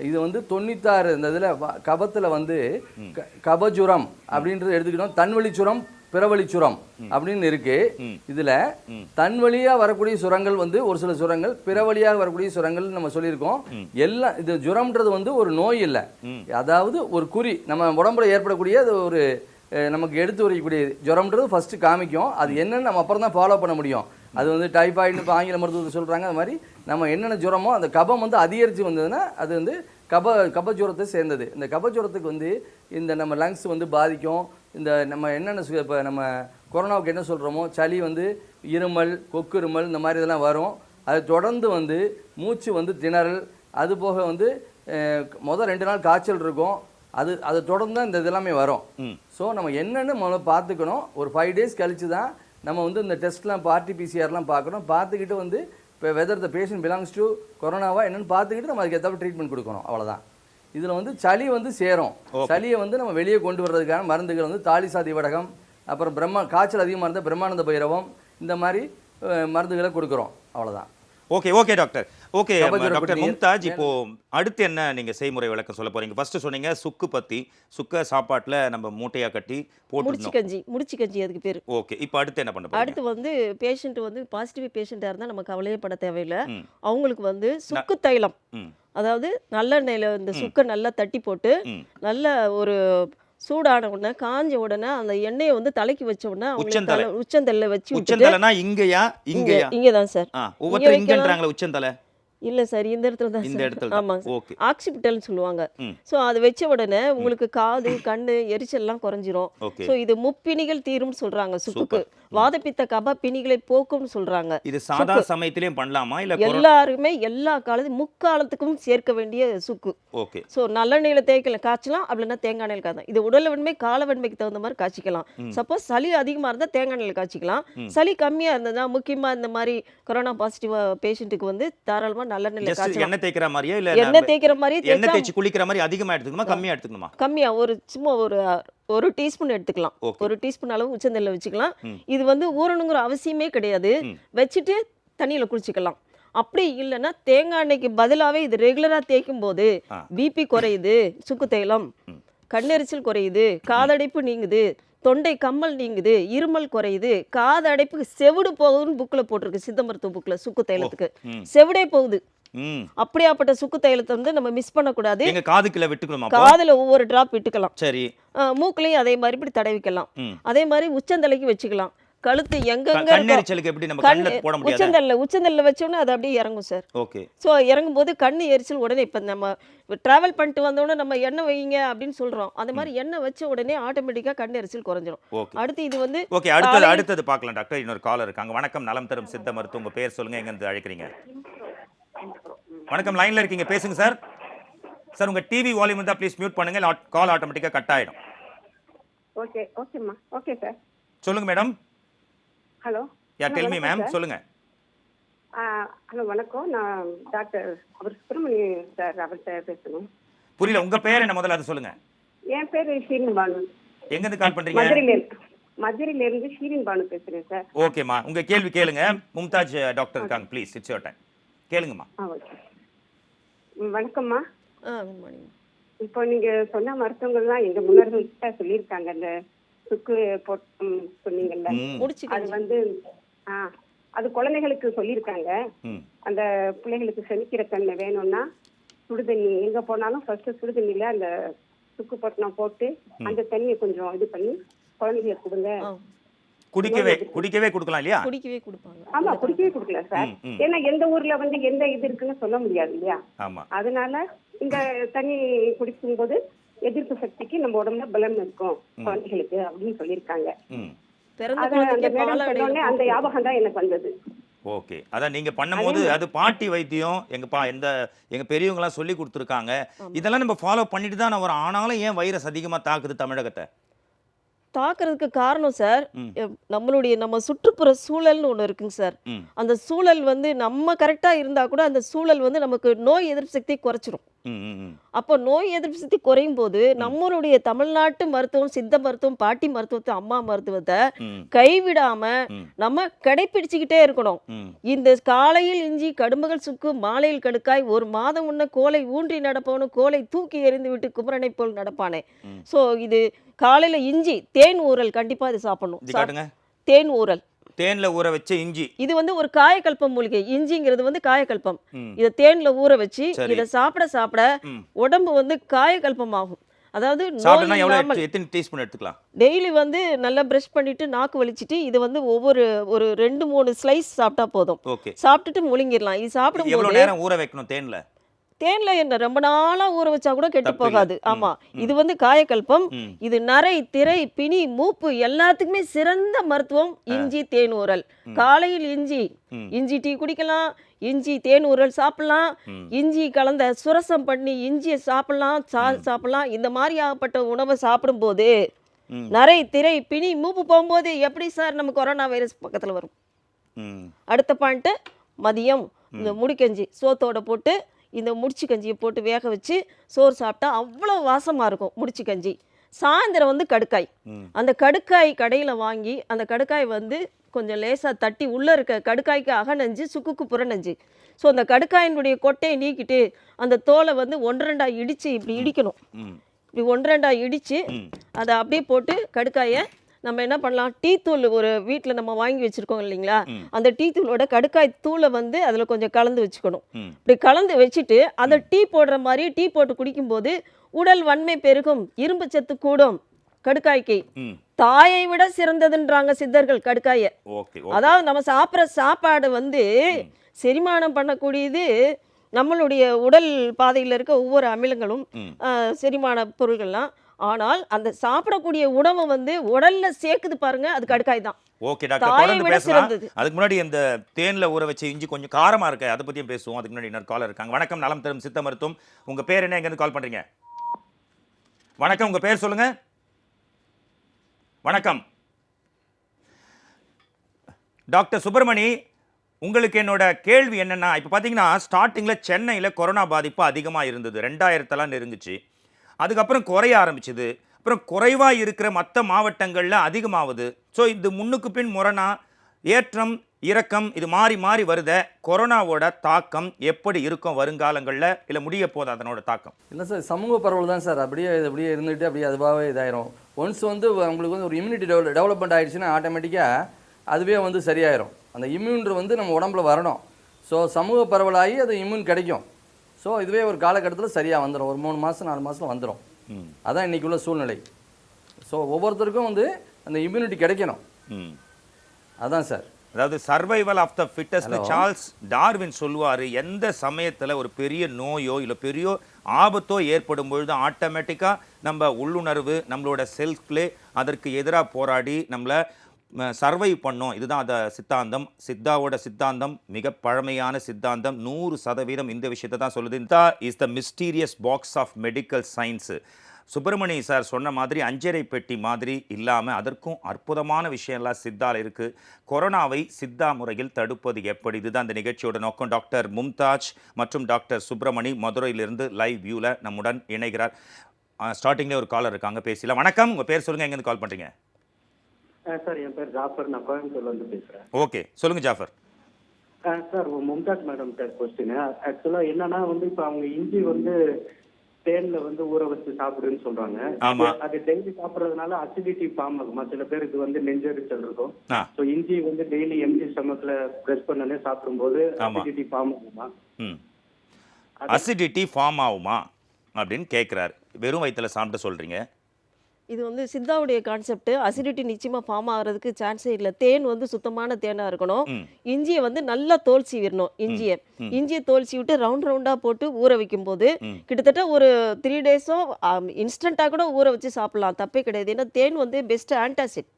இது வந்து 96 இந்த இதில் கபத்தில் வந்து கபஜுரம் அப்படின்றது எடுத்துக்கிட்டோம். தன்வழி சுரம் பிறவழி சுரம் அப்படின்னு இருக்கு. இதுல தன் வழியா வரக்கூடிய சுரங்கள் வந்து ஒரு சில சுரங்கள், பிற வழியாக வரக்கூடிய சுரங்கள் நம்ம சொல்லியிருக்கோம். எல்லாம் இது ஜுரம்ன்றது வந்து ஒரு நோய் இல்லை, அதாவது ஒரு குறி நம்ம உடம்புல ஏற்படக்கூடிய அது ஒரு நமக்கு எடுத்து வரைக்கக்கூடிய ஜுரம்ன்றது ஃபர்ஸ்ட் காமிக்கும். அது என்னன்னு நம்ம அப்புறம் தான் ஃபாலோ பண்ண முடியும். அது வந்து டைபாய்டுன்னு இப்போ ஆங்கில மருத்துவத்தை சொல்றாங்க. அது மாதிரி நம்ம என்னென்ன ஜுரமோ அந்த கபம் வந்து அதிகரித்து வந்ததுன்னா அது வந்து கபஜுரத்தை சேர்ந்தது. இந்த கபஜுரத்துக்கு வந்து இந்த நம்ம லங்ஸ் வந்து பாதிக்கும். இந்த நம்ம என்னென்ன இப்போ நம்ம கொரோனாவுக்கு என்ன சொல்கிறோமோ சளி வந்து இருமல், கொக்குருமல் இந்த மாதிரி இதெல்லாம் வரும். அது தொடர்ந்து வந்து மூச்சு வந்து திணறல், அது போக வந்து முதல் 2 நாள் காய்ச்சல் இருக்கும். அதை தொடர்ந்து தான் இந்த இதெல்லாமே வரும். ஸோ நம்ம என்னென்னு முதல்ல பார்த்துக்கணும். ஒரு 5 days கழிச்சு தான் நம்ம வந்து இந்த டெஸ்ட்லாம் RT-PCR பார்க்கணும். பார்த்துக்கிட்டு வந்து இப்போ whether the patient belongs to கொரோனாவா என்னன்னு பார்த்துக்கிட்டு நம்ம அதுக்கு ஏற்ற ட்ரீட்மெண்ட் கொடுக்கணும். அவ்வளோதான். இதில் வந்து சளி வந்து சேரும். சளியை வந்து நம்ம வெளியே கொண்டு வர்றதுக்கான மருந்துகள் வந்து தாலிசாதி வடகம், அப்புறம் காய்ச்சல் அதிகமாக இருந்தால் பிரம்மானந்த பைரவம், இந்த மாதிரி மருந்துகளை கொடுக்குறோம். அவ்வளோதான். Okay doctor. Okay doctor Mumtaz, இப்போ அடுத்து என்ன நீங்க செய்முறை விளக்கம் சொல்ல போறீங்க? ஃபர்ஸ்ட் சொன்னீங்க சுக்கு பத்தி, சுக்க சாப்பாட்டுல நம்ம மூட்டையா கட்டி போட்டுடணும். முடிச்சு கஞ்சி அதுக்கு பேரு. ஓகே, இப்போ அடுத்து என்ன பண்ண போறீங்க? அடுத்து வந்து பேஷண்ட் வந்து பாசிட்டிவ் பேஷண்டா இருந்தா நம்ம கவலையே பட தேவையில்லை. அவங்களுக்கு வந்து சுக்கு தைலம், அதாவது நல்லெண்ணெயில இந்த சுக்கை நல்லா தட்டி போட்டு நல்ல ஒரு சூடான உடனே காஞ்ச உடனே அந்த எண்ணெயை வந்து தலைக்கு வச்ச உடனே உச்சந்தலை வச்சு இங்கதான் சார் உச்சந்தலை இல்ல சார், இந்த இடத்துல தான். இந்த இடத்துல ஆமாங்க, ஆக்சிபிட்டல்னு சொல்லுவாங்க. ஸோ அது வச்ச உடனே உங்களுக்கு காது கண்ணு எரிச்சல்லாம் குறைஞ்சிரும். ஸோ இது முப்பிணிகள் தீரும் சொல்றாங்க சுக்குக்கு. வாதப்பித்த கப பிணிகளை போக்கும்னு சொல்றாங்க. இது சாதா சமயத்திலயும் பண்ணலாமா இல்ல எல்லாருமே எல்லா காலத்துக்கும் முக்காலத்துக்கும் சேர்க்க வேண்டிய சுக்கு. ஓகே. ஸோ நல்லெண்ணெயில தேய்க்கல காய்ச்சலாம், அப்படின்னா தேங்காய் எண்ணெயில் காய்ச்சலாம். இது உடல் வெண்மை கால வெண்மைக்கு தகுந்த மாதிரி காய்ச்சிக்கலாம். சப்போஸ் சளி அதிகமா இருந்தா தேங்காய் எண்ணெயில் காய்ச்சிக்கலாம். சளி கம்மியா இருந்ததுன்னா முக்கியமா இந்த மாதிரி கொரோனா பாசிட்டிவ் பேஷண்ட்டுக்கு வந்து தாராளமா நல்லெண்ணெயில காய்ச்சலாம். எண்ணெய் தேய்க்கிற மாதிரியே இல்ல எண்ணெய் தேய்க்கிற மாதிரி எண்ணெய் தேய்ச்சி குளிக்கிற மாதிரி அதிகமா எடுத்துக்கணுமா கம்மியா எடுத்துக்கணுமா? கம்மியா, ஒரு சும்மா ஒரு டீஸ்பூன் எடுத்துக்கலாம். ஒரு டீஸ்பூன் அளவு உச்சந்தல்ல வச்சுக்கலாம். இது வந்து ஊறணுங்கிற அவசியமே கிடையாது. வச்சுட்டு தண்ணியில குளிச்சுக்கலாம். அப்படி இல்லைன்னா தேங்காய் எண்ணெய்க்கு பதிலாவே இது ரெகுலரா தேய்க்கும் போது பிபி குறையுது, சுக்கு தைலம், கண்ணெரிச்சல் குறையுது, காதடைப்பு நீங்குது, தொண்டை கம்மல் நீங்குது, இருமல் குறையுது, காது அடைப்புக்கு செவிடு போகுதுன்னு புக்கில் போட்டிருக்கு, சித்த மருத்துவ புக்கில். சுக்கு தைலத்துக்கு செவிடே போகுது. அப்படியாப்பட்ட சுக்கு தைலத்தை வந்து நம்ம மிஸ் பண்ணக்கூடாது. காதுக்குள்ள விட்டுக்கணுமா? காதுல ஒவ்வொரு டிராப் விட்டுக்கலாம். சரி. மூக்குலையும் அதே மாதிரி இப்படி தடவிக்கலாம். அதே மாதிரி உச்சந்தலைக்கு வச்சுக்கலாம். கழுத்து எங்கெங்க உச்சந்தல்ல வச்சோன்னா அது அப்படியே இறங்கும் சார். ஓகே. ஸோ இறங்கும் போது கண்ணு எரிச்சல் உடனே, இப்போ நம்ம டிராவல் பண்ணிட்டு வந்தோடனே நம்ம எண்ணெய் வைங்க அப்படின்னு சொல்றோம். அந்த மாதிரி எண்ணெய் வச்ச உடனே ஆட்டோமேட்டிக்கா கண்ணு எரிச்சல் குறைஞ்சிரும். அடுத்து இது வந்து ஓகே, அடுத்தது பார்க்கலாம் டாக்டர். இன்னொரு காலர் இருக்காங்க. வணக்கம், நலம் தரும் சித்த மருத்துவம். உங்க பேர் சொல்லுங்க, எங்க இருந்து அழைக்கிறீங்க? வணக்கம், லைன்ல இருக்கீங்க, பேசுங்க சார். சார் உங்க டிவி வால்யூம் இருந்தா ப்ளீஸ் மியூட் பண்ணுங்க, கால் ஆட்டோமேட்டிக்கா கட் ஆயிடும். ஓகே ஓகேம்மா. Okay sir. சொல்லுங்க madam. Hello. Tell me ma'am, சொல்லுங்க. ஹலோ வணக்கம், நான் டாக்டர் சுப்பிரமணியன் சார், அவர்கிட்ட பேசணும். புரியல, உங்க பேர் என்ன முதல்ல அது சொல்லுங்க. என் பேர் ஷீரின் பானு. எங்க இருந்து கால் பண்றீங்க? மதுரையில இருந்து ஷீரின் பானு பேசுறேன் சார். ஓகேமா, உங்க கேள்வி கேளுங்க. மும்தாஜ் டாக்டர் இருக்காங்க, ப்ளீஸ் இட்ஸ் யுவர் டைம். கேளுங்கம்மா. ஓகே. வணக்கம்மா. Good morning. இப்போ நீங்க சொன்ன மருத்துவங்கள்லாம் எங்க முன்னோர்கள் கிட்ட சொல்லியிருக்காங்க. அந்த சுக்கு போட்டு சொன்னீங்கல்ல, அது வந்து அது குழந்தைகளுக்கு சொல்லியிருக்காங்க. அந்த பிள்ளைகளுக்கு செமிக்கிற தன்மை வேணும்னா சுடுதண்ணி எங்க போனாலும் ஃபர்ஸ்ட் சுடுதண்ணில அந்த சுக்கு பொட்டணம் போட்டு அந்த தண்ணியை கொஞ்சம் இது பண்ணி குழந்தைகளுக்கு கொடுங்க. குடிக்கவே கொடுக்கலாம் இல்லையா? குடிக்கவே கொடுப்பாங்க. ஆமா, குடிக்கவே கொடுக்கலாம் சார். ஏன்னா எந்த ஊர்ல வந்து எந்த இது இருக்குன்னு சொல்ல முடியாது இல்லையா? அதனால இந்த தண்ணி குடிக்கும் போது எதிர்ப்பு சக்திக்கு நம்ம உடம்புல பலம் இருக்கும் குழந்தைகளுக்கு அப்படின்னு சொல்லியிருக்காங்க. ம் பிறந்த அத அந்த குழந்தைக்கே மேடம் பாலாடை சொன்னோடனே அந்த ஞாபகம் தான் எனக்கு வந்தது. ஓகே. அதான் நீங்க பண்ணும்போது அது பாட்டி வைத்தியம் எங்க பெரியவங்கலாம் சொல்லி கொடுத்துருக்காங்க. இதெல்லாம் நம்ம ஃபாலோ பண்ணிட்டு தான் நான் வரோம். ஆனாலும் ஏன் வைரஸ் அதிகமா தாக்குது தமிழகத்தை? தாக்குறதுக்கு காரணம் சார், நம்ம சுற்றுப்புற சூழல்னு ஒன்று இருக்குங்க சார். ம் அந்த சூழல் வந்து நம்ம கரெக்டாக இருந்தால் கூட அந்த சூழல் வந்து நமக்கு நோய் எதிர்ப்பு சக்தி குறைச்சிரும். ம் ம் அப்போ நோய் எதிர்ப்பு சக்தி குறையும் போது நம்மளுடைய தமிழ்நாட்டு மருத்துவம், சித்த மருத்துவம், பாட்டி மருத்துவத்தை, அம்மா மருத்துவத்தை ம் கைவிடாம ம் நம்ம கடைப்பிடிச்சுக்கிட்டே இருக்கணும். ம் இந்த காலையில் இஞ்சி, கடும்பகல் சுக்கு, மாலையில் கடுக்காய், ஒரு மாதம் முன்ன கோலை ஊன்றி நடப்பவனு கோலை தூக்கி எறிந்து விட்டு குமரனை போல் நடப்பானே. ஸோ இது காலையில இஞ்சி, தேன் ஊறல் கண்டிப்பா இது சாப்பிடணும். இது காட்டுங்க. தேன் ஊறல் தேன்ல ஊற வச்ச இஞ்சி. இது வந்து ஒரு காயக்கல்பம் மூலிகை. இஞ்சிங்கிறது வந்து காயக்கல்பம். ம் இதை தேன்ல ஊற வச்சு சரி. இதை சாப்பிட சாப்பிட ம் உடம்பு வந்து காயக்கல்பம் ஆகும். அதாவது சாப்பிட்டா நோய் எவ்வளவு இல்லாமல் எத்தனை டீஸ்பூன் எடுத்துக்கலாம்? டெய்லி வந்து நல்லா ப்ரஷ் பண்ணிட்டு நாக்கு வலிச்சிட்டு இது வந்து ஒரு 2-3 ஸ்லைஸ் சாப்பிட்டா போதும். ஓகே. சாப்பிட்டுட்டு முழுங்கிடலாம். இது எவ்வளவு சாப்பிடும்போது நேரம் ஊற வைக்கணும் தேன்ல? தேன்ல என்ன ரொம்ப நாளா ஊற வச்சா கூட கெட்டு தப்பில்ல. போகாது. ஆமா, இது வந்து காயக்கல்பம். ம் இது நரை, திரை, பிணி, மூப்பு எல்லாத்துக்குமே சிறந்த மருத்துவம் இஞ்சி தேன் ஊறல். காலையில் இஞ்சி ம் இஞ்சி டீ குடிக்கலாம், இஞ்சி தேன் ஊறல் சாப்பிடலாம், ம் இஞ்சி கலந்த சுரசம் பண்ணி இஞ்சியை சாப்பிடலாம், சாப்பிடலாம். இந்த மாதிரி ஆகப்பட்ட உணவை சாப்பிடும்போது ம் நரை, திரை, பிணி, மூப்பு போகும்போது எப்படி சார் நம்ம கொரோனா வைரஸ் பக்கத்துல வரும்? ம் அடுத்த பாயிண்ட்டு, மதியம் இந்த முடிக்கஞ்சி சோத்தோட போட்டு இந்த முடிச்சு கஞ்சியை போட்டு வேக வச்சு சோறு சாப்பிட்டா அவ்வளோ வாசமாக இருக்கும் முடிச்சு கஞ்சி. சாயந்தரம் வந்து கடுக்காய். ம் அந்த கடுக்காய் கடையில் வாங்கி அந்த கடுக்காய் வந்து கொஞ்சம் லேசாக தட்டி உள்ளே இருக்க கடுக்காய்க்கு அகநஞ்சு சுக்குக்கு புறநஞ்சு. ஸோ அந்த கடுக்காயினுடைய கொட்டையை நீக்கிட்டு அந்த தோலை வந்து 1-2 இடித்து இப்படி இடிக்கணும். ம் இப்படி 1-2 இடித்து ம் அதை அப்படியே போட்டு கடுக்காயை நம்ம என்ன பண்ணலாம், டீ தூள் ஒரு வீட்டில் நம்ம வாங்கி வச்சுருக்கோம் இல்லைங்களா, அந்த டீ தூளோட கடுக்காய் தூளை வந்து அதில் கொஞ்சம் கலந்து வச்சுக்கணும். ம் இப்படி கலந்து வச்சுட்டு அந்த டீ போடுற மாதிரி டீ போட்டு குடிக்கும்போது உடல் வன்மை பெருகும், இரும்பு சத்து கூடும். கடுக்காய்க்கு ம் தாயை விட சிறந்ததுன்றாங்க சித்தர்கள் கடுக்காயை. ஓகே. அதாவது நம்ம சாப்பிட்ற சாப்பாடு வந்து செரிமானம் பண்ணக்கூடியது. நம்மளுடைய உடல் பாதையில் இருக்க ஒவ்வொரு அமிலங்களும் ம் செரிமான பொருள்கள்லாம். ஆனால் அந்த சாப்பிடக்கூடிய உணவை வந்து உடல்ல சேர்க்குது பாருங்க, அது கடுக்காய் தான். ஓகே டாக்டர், தாயை தொடர்ந்து விட பேசலாம். சிறந்தது. அதுக்கு முன்னாடி இந்த தேன்ல ஊற வச்ச இஞ்சி கொஞ்சம் காரமா இருக்கு, அதை பத்தியும் பேசுவோம். அதுக்கு முன்னாடி இன்னொரு காலர் இருக்காங்க. வணக்கம், நலம் தரும் சித்த மருத்துவம். உங்க பேர் என்ன, எங்க இருந்து கால் பண்றீங்க? வணக்கம், உங்க பேர் சொல்லுங்க. வணக்கம் டாக்டர் சுப்பிரமணி. உங்களுக்கு என்னோட கேள்வி என்னன்னா, இப்போ பார்த்தீங்கன்னா ஸ்டார்டிங்கில் சென்னையில் கொரோனா பாதிப்பு அதிகமாக இருந்தது, 2000 நெருங்குச்சு. அதுக்கப்புறம் குறைய ஆரம்பிச்சுது. அப்புறம் குறைவாக இருக்கிற மற்ற மாவட்டங்களில் அதிகமாகுது. ஸோ இது முன்னுக்கு பின் முரணா ஏற்றம் இறக்கம் இது மாறி மாறி வருத. கொரோனாவோட தாக்கம் எப்படி இருக்கும் வருங்காலங்களில், இல்லை முடிய போதும் அதனோட தாக்கம்? இல்லை சார், சமூக பரவல் தான் சார். அப்படியே இருந்துட்டு அப்படியே அதுவாகவே இதாயிரும். ஒன்ஸ் வந்து உங்களுக்கு வந்து ஒரு இம்யூனிட்டி டெவலப்மெண்ட் ஆகிடுச்சுன்னா ஆட்டோமேட்டிக்காக அதுவே வந்து சரியாயிரும். அந்த இம்யூன் வந்து நம்ம உடம்புல வரணும். ஸோ சமூக பரவலாகி அது இம்யூன் கிடைக்கும். ஸோ இதுவே ஒரு காலகட்டத்தில் சரியாக வந்துடும். ஒரு 3 மாதம் 4 மாதம் வந்துடும். அதான் இன்றைக்கி உள்ள சூழ்நிலை. ஸோ ஒவ்வொருத்தருக்கும் வந்து அந்த இம்யூனிட்டி கிடைக்கணும். அதான் சார். அதாவது survival of the fittest Charles Darwin சொல்லுவார். எந்த சமயத்தில் ஒரு பெரிய நோயோ இல்லை பெரிய ஆபத்தோ ஏற்படும் பொழுது ஆட்டோமேட்டிக்காக நம்ம உள்ளுணர்வு, நம்மளோட செல்ஃப்லே அதற்கு எதிராக போராடி நம்மளை சர்வை பண்ணோம். இதுதான் அந்த சித்தாந்தம். சித்தாவோட சித்தாந்தம் மிக பழமையான சித்தாந்தம். 100% இந்த விஷயத்தை தான் சொல்லுது. இந்த is the mysterious box of medical science. Subramani sir சொன்ன மாதிரி அஞ்சரை பெட்டி மாதிரி இல்லாமல் அதற்கும் அற்புதமான விஷயம்லாம் சித்தால இருக்குது. கொரோனாவை சித்தா முறையில் தடுப்பது எப்படி, இதுதான் இந்த நிகழ்ச்சியோட நோக்கம். டாக்டர் மும்தாஜ் மற்றும் டாக்டர் சுப்பிரமணி மதுரையிலிருந்து லைவ் வியூவில் நம்முடன் இணைகிறார். ஸ்டார்டிங்லேயே ஒரு காலர் இருக்காங்க, பேசலாம். வணக்கம், உங்கள் பேர் சொல்லுங்கள், எங்கேருந்து கால் பண்ணுறீங்க? சார், என் பேர் ஜாஃபர், நான் கோயம்புத்தூர்லேருந்து பேசுகிறேன். ஓகே, சொல்லுங்கள் Jafar. Sir, Mumtaz madam sir question ஆக்சுவலாக என்னன்னா வந்து இப்போ அவங்க இஞ்சி வந்து தேன்ல வந்து ஊற வச்சு சாப்பிடுன்னு சொல்றாங்க. அது டெய்லி சாப்பிட்றதுனால அசிடிட்டி ஃபார்ம் ஆகுமா? சில பேருக்கு வந்து நெஞ்செரிச்சல் இருக்கும். ஸோ இஞ்சி வந்து டெய்லி எம்டி ஸ்டமக்ல ப்ரெஸ் பண்ணனே சாப்பிடும்போது அசிடிட்டி ஃபார்ம் ஆகுமா? அசிடிட்டி ஃபார்ம் ஆகுமா அப்படின்னு கேட்குறாரு. வெறும் வயிற்றுல சாப்பிட்டு சொல்கிறீங்க. இது வந்து சித்தாவுடைய கான்செப்ட். அசிடிட்டி நிச்சயமா ஃபார்ம் ஆகிறதுக்கு சான்ஸே இல்லை. தேன் வந்து சுத்தமான தேனா இருக்கணும். இஞ்சியை வந்து நல்லா தோல் சீவிடணும். இஞ்சியை தோல் சீவிட்டு ரவுண்டா போட்டு ஊற வைக்கும் போது கிட்டத்தட்ட ஒரு 3 டேஸோ இன்ஸ்டண்டா கூட ஊற வச்சு சாப்பிடலாம், தப்பே கிடையாது. ஏன்னா தேன் வந்து பெஸ்ட் ஆன்டாசிட்.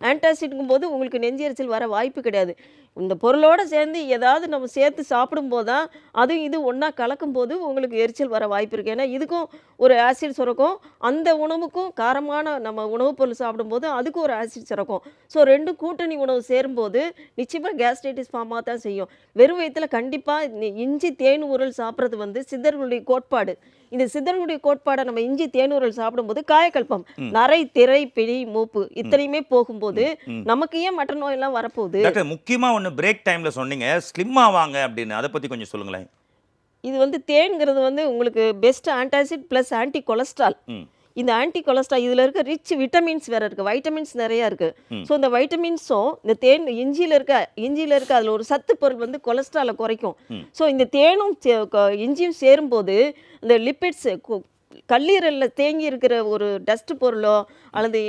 ஆன்டாசிட்ங்கும் போது உங்களுக்கு நெஞ்செரிச்சல் வர வாய்ப்பு கிடையாது. இந்த பொருளோட சேர்ந்து ஏதாவது நம்ம சேர்த்து சாப்பிடும்போது தான் அதுவும் இது ஒன்றா கலக்கும் போது உங்களுக்கு எரிச்சல் வர வாய்ப்பு இருக்குது. ஏன்னா இதுக்கும் ஒரு ஆசிட் சுரக்கும், அந்த உணவுக்கும் காரமான நம்ம உணவுப் பொருள் சாப்பிடும்போது அதுக்கும் ஒரு ஆசிட் சுரக்கும். ஸோ ரெண்டும் கூட்டணி உணவு சேரும்போது நிச்சயமாக கேஸ்ட்ரைட்டிஸ் ஃபார்ம் ஆக தான் செய்யும். வெறும் வயிற்றில் கண்டிப்பாக இஞ்சி தேனூரல் சாப்பிட்றது வந்து சித்தர்களுடைய கோட்பாடு. இந்த சித்தர்களுடைய கோட்பாடை நம்ம இஞ்சி தேனூரல் சாப்பிடும்போது காயக்கல்பம், நரை, திரை, பிடி, மூப்பு இத்தனையுமே போகும்போது நமக்கு ஏன் மற்ற நோயெல்லாம் வரப்போகுது? முக்கியமாக ஒன்று பிரேக் டைமில் சொன்னீங்க ஸ்லிம் ஆவாங்க அப்படின்னு, அதை பற்றி கொஞ்சம் சொல்லுங்களேன். இது வந்து தேன்கிறது வந்து உங்களுக்கு best antacid plus anti cholesterol. இந்த ஆன்டி கொலஸ்ட்ரால் இதில் இருக்க ரிச் விட்டமின்ஸ் வேறு இருக்குது, வைட்டமின்ஸ் நிறையா இருக்குது. ஸோ இந்த வைட்டமின்ஸும் இந்த தேன் இஞ்சியில் இருக்க அதில் ஒரு சத்து பொருள் வந்து கொலஸ்ட்ராலை குறைக்கும். ஸோ இந்த தேனும் இஞ்சியும் சேரும்போது இந்த லிப்பிட்ஸ் கல்லீரலில் தேங்கி இருக்கிற ஒரு டஸ்ட் பொருளோ அல்லது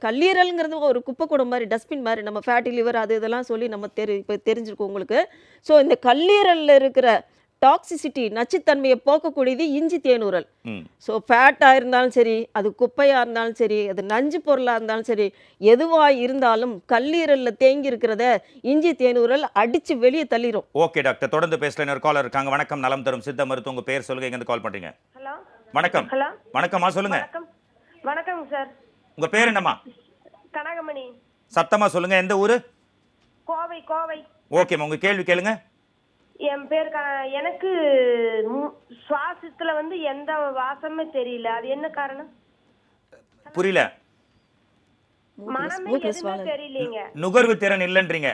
கல்லீரல்ங்கிறது ஒரு குப்பைக்கூடம் மாதிரி, டஸ்ட்பின் மாதிரி, நம்ம ஃபேட்டி லிவர் அது இதெல்லாம் சொல்லி நம்ம இப்போ தெரிஞ்சிருக்கோம் உங்களுக்கு. ஸோ இந்த கல்லீரலில் இருக்கிற டாக்ஸிசிட்டி நச்சுத்தன்மையை போக்கக்கூடியது இஞ்சி தேனூரல். ஸோ ஃபேட்டாக இருந்தாலும் சரி, அது குப்பையாக இருந்தாலும் சரி, அது நஞ்சு பொருளாக இருந்தாலும் சரி, எதுவாக இருந்தாலும் கல்லீரலில் தேங்கி இருக்கிறத இஞ்சி தேனூரல் அடித்து வெளியே தள்ளிடும். ஓகே டாக்டர், தொடர்ந்து பேசலாம். ஒரு காலர் இருக்காங்க. வணக்கம், நலம் தரும் சித்த மருத்துவம். உங்கள் பேர் சொல்லுங்க, எங்கேருந்து கால் பண்ணுறீங்க? ஹலோ வணக்கம். ஹலோ வணக்கம்மா, சொல்லுங்க. வணக்கம் சார். உங்கள் பேர் என்னம்மா? கனகமணி. சத்தமாக சொல்லுங்க. எந்த ஊர்? கோவை. ஓகேம்மா, உங்கள் கேள்வி கேளுங்க. என் பேர் எனக்கு சுவாசத்துல வந்து எந்த வாசமே தெரியல, அது என்ன காரணம்? புரியல. மனமே எதுவுமே தெரியலீங்க. நுகர்வு திறன் இல்லைன்றீங்க.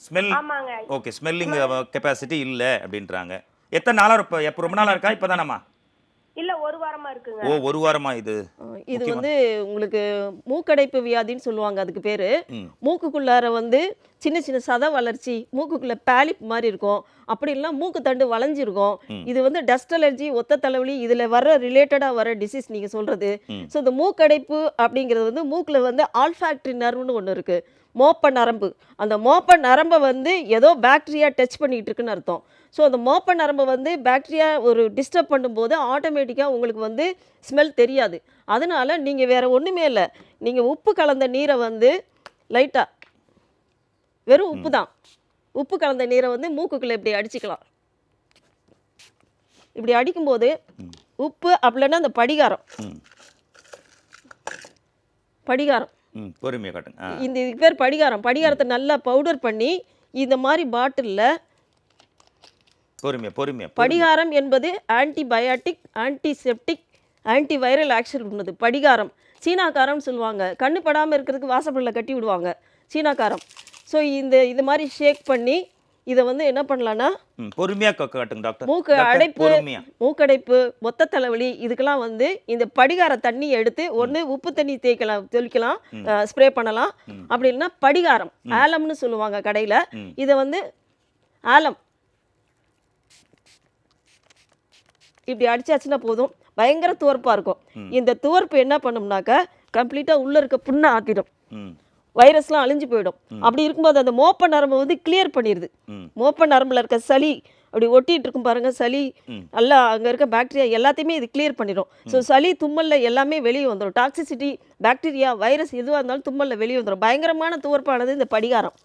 ஸ்மெல். ஆமாங்க. ஓகே, ஸ்மெல்லிங் கெப்பாசிட்டி இல்லை அப்படின்றாங்க. எத்தனை நாளாக எப்போ ரொம்ப நாளாக இருக்கா? இப்போ தானம்மா? இல்ல, ஒரு வாரமா இருக்குங்க. ஓ, ஒரு வாரமா? இது வந்து உங்களுக்கு மூக்கடைப்பு வியாதின்னு சொல்லுவாங்க. அதுக்கு பேரு மூக்குக்குள்ளார வந்து சின்ன சின்ன சத வளர்ச்சி, மூக்குக்குள்ள பேலிப் மாதிரி இருக்கும், அப்படி இல்லைன்னா மூக்கு தண்டு வளைஞ்சிருக்கும். இது வந்து டஸ்ட் அலர்ஜி, ஒத்த தலைவலி, இதில் வர ரிலேட்டடாக வர டிசீஸ் நீங்கள் சொல்கிறது. ஸோ இந்த மூக்கடைப்பு அப்படிங்கிறது வந்து மூக்கில் வந்து ஆல்ஃபாக்டரி நர்வ்னு ஒன்று இருக்குது, மோப்ப நரம்பு. அந்த மோப்ப நரம்பை வந்து ஏதோ பாக்டீரியா டச் பண்ணிகிட்டு இருக்குன்னு அர்த்தம். ஸோ அந்த மோப்ப நரம்பை வந்து பாக்டீரியா ஒரு டிஸ்டர்ப் பண்ணும்போது ஆட்டோமேட்டிக்காக உங்களுக்கு வந்து ஸ்மெல் தெரியாது. அதனால் நீங்கள் வேறு ஒன்றுமே இல்லை, நீங்கள் உப்பு கலந்த நீரை வந்து லைட்டாக, வெறும் உப்பு தான், உப்பு கலந்த நீரை வந்து மூக்குக்குள்ளே இப்படி அடிச்சுக்கலாம். இப்படி அடிக்கும்போது உப்பு அப்படின்னா அந்த படிகாரம் பொறுமையாக காட்டுங்க. இந்த இதுக்கு பேர் படிகாரத்தை நல்லா பவுடர் பண்ணி இந்த மாதிரி பாட்டிலில், படிகாரம் என்பது ஆன்டிபயாட்டிக், ஆன்டிசெப்டிக், ஆன்டிவைரல் ஆக்ஷன் உள்ளது. படிகாரம் சீனாக்காரம்னு சொல்லுவாங்க. கண்ணு படாமல் இருக்கிறதுக்கு வாசப்படில் கட்டி விடுவாங்க சீனாக்காரம். ஸோ இது மாதிரி ஷேக் பண்ணி இதை வந்து என்ன பண்ணலான்னா, பொறுமையாக காட்டுங்க டாக்டர். மூக்கடைப்பு, ஒத்த தலைவலி, இதுக்கெல்லாம் வந்து இந்த படிகார தண்ணி எடுத்து ஒன்று உப்பு தண்ணி தெளிக்கலாம், ஸ்ப்ரே பண்ணலாம். அப்படி இல்லைன்னா படிகாரம், ஆலம்னு சொல்லுவாங்க கடையில். இதை வந்து ஆலம் இப்படி அடிச்சாச்சுன்னா போதும், பயங்கர துவர்ப்பாக இருக்கும். இந்த துவர்ப்பு என்ன பண்ணும்னாக்கா கம்ப்ளீட்டாக உள்ளே இருக்க புண்ணை ஆற்றிடும், வைரஸ்லாம் அழிஞ்சு போயிடும். அப்படி இருக்கும்போது அந்த மோப்ப நரம்பு வந்து கிளியர் பண்ணிடுது. மோப்ப நரம்பில் இருக்க சளி அப்படி ஒட்டிகிட்டு இருக்கும் பாருங்கள், சளி நல்லா அங்கே இருக்க பாக்டீரியா எல்லாத்தையுமே இது கிளியர் பண்ணிடும். ஸோ சளி தும்மலில் எல்லாமே வெளியே வந்துடும். டாக்ஸிசிட்டி, பாக்டீரியா, வைரஸ் எதுவாக இருந்தாலும் தும்மலில் வெளியே வந்துடும். பயங்கரமான துவர்ப்பானது இந்த படிகாரம்.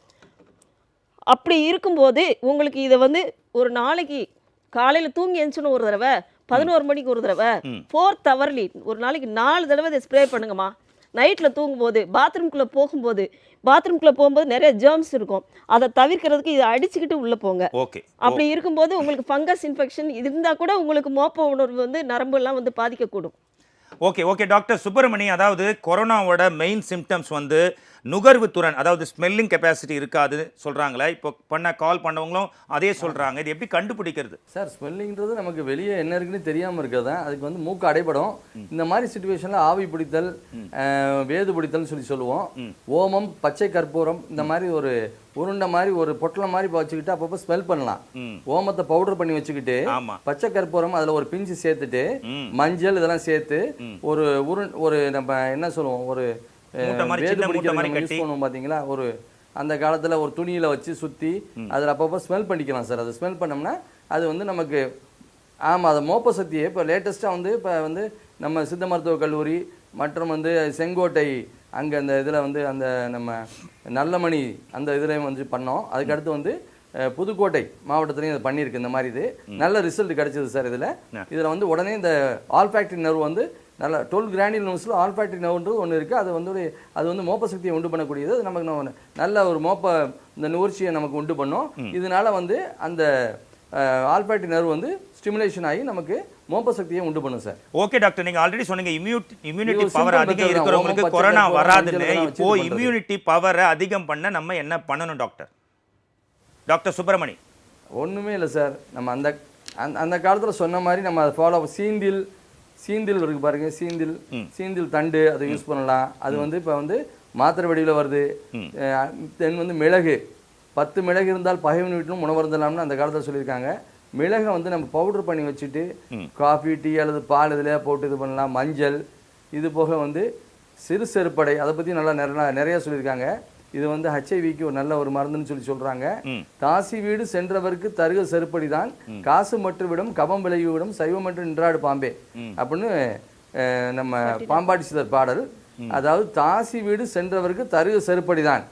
அப்படி இருக்கும்போது உங்களுக்கு இதை வந்து ஒரு நாளைக்கு காலையில் தூங்கி எழுந்துச்சுன்னு ஒரு தடவை, 11 மணிக்கு ஒரு தடவை, 4th ஹவர்லி ஒரு நாளைக்கு 4 தடவை இதை ஸ்ப்ரே பண்ணுங்கம்மா. நைட்டில் தூங்கும்போது, பாத்ரூம்குள்ளே போகும்போது நிறைய ஜெர்ம்ஸ் இருக்கும், அதை தவிர்க்கிறதுக்கு இதை அடிச்சுக்கிட்டு உள்ளே போங்க. அப்படி இருக்கும்போது உங்களுக்கு ஃபங்கஸ் இன்ஃபெக்ஷன் இருந்தால் கூட உங்களுக்கு மோப்ப உணர்வு வந்து நரம்புலாம் வந்து பாதிக்கக்கூடும். ஓகே டாக்டர் சுப்பிரமணி, அதாவது கொரோனாவோட மெயின் சிம்டம்ஸ் வந்து நுகர்வு திறன், அதாவது ஸ்மெல்லிங் கெப்பாசிட்டி இருக்காது சொல்றாங்களே, இப்போ கால் பண்ணவங்களும் அதே சொல்றாங்க. இது எப்படி கண்டுபிடிக்கிறது? சார் ஸ்மெல்லிங்கிறது நமக்கு வெளியே என்ன இருக்குன்னு தெரியாமல் இருக்கிறது தான். அதுக்கு வந்து மூக்கு அடைபடும். இந்த மாதிரி சுச்சுவேஷனில் ஆவி பிடித்தல், வேது பிடித்தல்னு சொல்லுவோம். ஓமம், பச்சை கற்பூரம், இந்த மாதிரி ஒரு உருண்டை மாதிரி ஒரு பொட்டலை மாதிரி வச்சுக்கிட்டு அப்பப்போ ஸ்மெல் பண்ணலாம். ஓமத்தை பவுடர் பண்ணி வச்சுக்கிட்டு பச்சை கற்பூரம் அதில் ஒரு பிஞ்சு சேர்த்துட்டு மஞ்சள் இதெல்லாம் சேர்த்து ஒரு நம்ம என்ன சொல்லுவோம், ஒரு வேது பிடிக்கிறது யூஸ் பண்ணுவோம் பார்த்தீங்களா, ஒரு அந்த காலத்தில் ஒரு துணியில் வச்சு சுற்றி அதில் அப்பப்போ ஸ்மெல் பண்ணிக்கலாம் சார். அது ஸ்மெல் பண்ணோம்னா அது வந்து நமக்கு அது மோப்ப சக்தியை இப்போ லேட்டஸ்ட்டாக வந்து இப்போ வந்து நம்ம சித்த மருத்துவக் கல்லூரி மற்றும் வந்து செங்கோட்டை அங்கே அந்த இதில் வந்து அந்த நம்ம நல்லமணி அந்த இதுலேயும் வந்து பண்ணோம். அதுக்கடுத்து வந்து புதுக்கோட்டை மாவட்டத்துலையும் இது பண்ணியிருக்கு. இந்த மாதிரி இது நல்ல ரிசல்ட் கிடைச்சது சார். இதில் வந்து உடனே இந்த ஆல்ஃபாக்டரி நர்வ் வந்து நல்ல 12 கிரானியல் நர்வ்ஸில் ஆல்ஃபாக்டரி நர்வ்ன்றது ஒன்று இருக்குது. அது வந்து மோப்ப சக்தியை உண்டு பண்ணக்கூடியது. அது நமக்கு நல்ல ஒரு இந்த நுகர்ச்சியை நமக்கு உண்டு பண்ணும். இதனால வந்து அந்த ஆல்ஃபாக்டரி நர்வ் வந்து ஸ்டிமுலேஷன் ஆகி நமக்கு மோப்ப சக்தியை உண்டு பண்ணும் சார். ஓகே டாக்டர், நீங்க ஆல்ரெடி சொன்னீங்க இம்யூனிட்டி பவர் அதிகம் இருக்கிறவங்களுக்கு கொரோனா வராதுன்னு. இப்போ இம்யூனிட்டி பவரை அதிகம் பண்ண நம்ம என்ன பண்ணணும் டாக்டர்? டாக்டர் சுப்பிரமணி. ஒன்றுமே இல்லை சார். நம்ம அந்த காலத்தில் சொன்ன மாதிரி நம்ம அதை ஃபாலோ சீந்தில் இருக்கு பாருங்க, சீந்தில் தண்டு அதை யூஸ் பண்ணலாம். அது வந்து இப்போ வந்து மாத்திரை வடிவில் வருது. தென் வந்து மிளகு 10 மிளகு இருந்தால் பகைவன் வீட்டிலும் உணவருந்தலாம்னு அந்த காலத்தில் சொல்லியிருக்காங்க. மிளகை வந்து நம்ம பவுடர் பண்ணி வச்சுட்டு காஃபி, டீ அல்லது பால் இதில் போட்டு இது பண்ணலாம். மஞ்சள், இது போக வந்து சிறு செருப்படை, அதை பற்றி நிறைய சொல்லியிருக்காங்க. இது வந்து HIV-க்கு ஒரு நல்ல ஒரு மருந்துன்னு சொல்றாங்க. தாசி வீடு சென்றவருக்கு தருக செருப்படி தான், காசு மற்ற விடும் கபம் விளைவு விடும் சைவம் என்று நின்றாடு பாம்பே அப்படின்னு நம்ம பாம்பாட்டி சிதர் பாடல். அதாவது தாசி வீடு சென்றவருக்கு தருக செருப்படி தான்.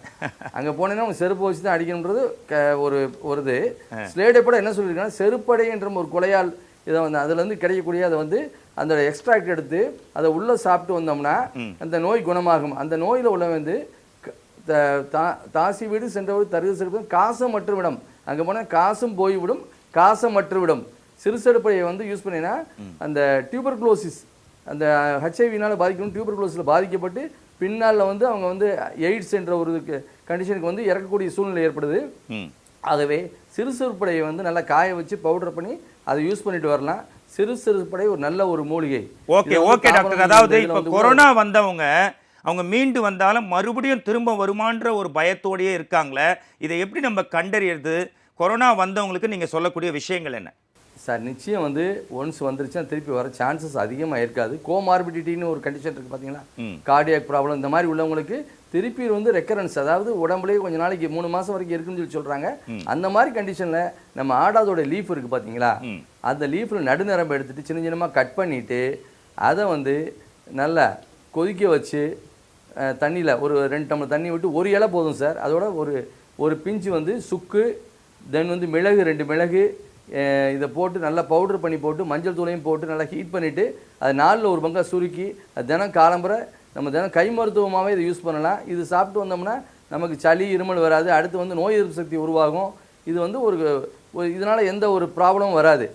அங்க போனீங்கன்னா அவங்க செருப்பு வச்சு தான் அடிக்கணுன்றது ஒரு ஸ்லேடப்பட என்ன சொல்லியிருக்காங்க, செருப்படை என்ற ஒரு கொலையால் இதை வந்து அதுல இருந்து கிடைக்கக்கூடிய அதை வந்து அந்த எக்ஸ்ட்ராக்ட் எடுத்து அதை உள்ள சாப்பிட்டு வந்தோம்னா அந்த நோய் குணமாகும். அந்த நோயில உள்ள வந்து தாசி வீடு சென்றவர் தருக செருப்பு காசமற்ற விடம். அங்க போனா காசும் போய்விடும், காசமற்று சிறு செருப்பையை வந்து யூஸ் பண்ணினா அந்த டியூபர்குலோசிஸ், அந்த HIV-னால பாதிக்கணும், டியூபர்குலோசிஸில் பாதிக்கப்பட்டு பின்னால் வந்து அவங்க வந்து எய்ட்ஸ் என்ற ஒரு கண்டிஷனுக்கு வந்து இறக்கக்கூடிய சூழ்நிலை ஏற்படுது. ஆகவே சிறு செருப்படையை வந்து நல்லா காய வச்சு பவுடர் பண்ணி அதை யூஸ் பண்ணிட்டு வரலாம். சிறு செருப்படை ஒரு நல்ல ஒரு மூலிகை. ஓகே டாக்டர், அதாவது இப்போ கொரோனா வந்தவங்க அவங்க மீண்டு வந்தாலும் மறுபடியும் திரும்ப வருமான்ற ஒரு பயத்தோடையே இருக்காங்களே, இதை எப்படி நம்ம கண்டறியறது? கொரோனா வந்தவங்களுக்கு நீங்க சொல்லக்கூடிய விஷயங்கள் என்ன சார்? நிச்சயம் வந்து ஒன்ஸ் வந்துருச்சுன்னா திருப்பி வர சான்சஸ் அதிகமாக இருக்காது. கோமார்பிடிட்டின்னு ஒரு கண்டிஷன் இருக்குது பார்த்தீங்களா, கார்டியாக் ப்ராப்ளம், இந்த மாதிரி உள்ளவங்களுக்கு திருப்பி வந்து ரெக்கரன்ஸ், அதாவது உடம்புலேயே கொஞ்சம் நாளைக்கு 3 மாதம் வரைக்கும் இருக்குன்னு சொல்கிறாங்க. அந்த மாதிரி கண்டிஷனில் நம்ம ஆடாதோட லீஃப் இருக்குது பார்த்தீங்களா, அந்த லீஃபில் நடுநரம்பு எடுத்துகிட்டு சின்ன சின்னமாக கட் பண்ணிவிட்டு அதை வந்து நல்லா கொதிக்க வச்சு தண்ணியில் ஒரு 2 டம்ளர் தண்ணி விட்டு ஒரு இலை போதும் சார். அதோட ஒரு பிஞ்சு வந்து சுக்கு, தென் வந்து மிளகு 2 மிளகு இதை போட்டு நல்லா பவுடர் பண்ணி போட்டு மஞ்சள் தூளையும் போட்டு நல்லா ஹீட் பண்ணிவிட்டு அது 4ல் ஒரு பங்காக சுருக்கி அது தினம் காலம்புரை நம்ம தினம் கை மருத்துவமாகவே இதை யூஸ் பண்ணலாம். இது சாப்பிட்டு வந்தோம்னா நமக்கு சளி இருமல் வராது. அடுத்து வந்து நோய் எதிர்ப்பு சக்தி உருவாகும். இது வந்து இதனால் எந்த ஒரு ப்ராப்ளமும் வராது.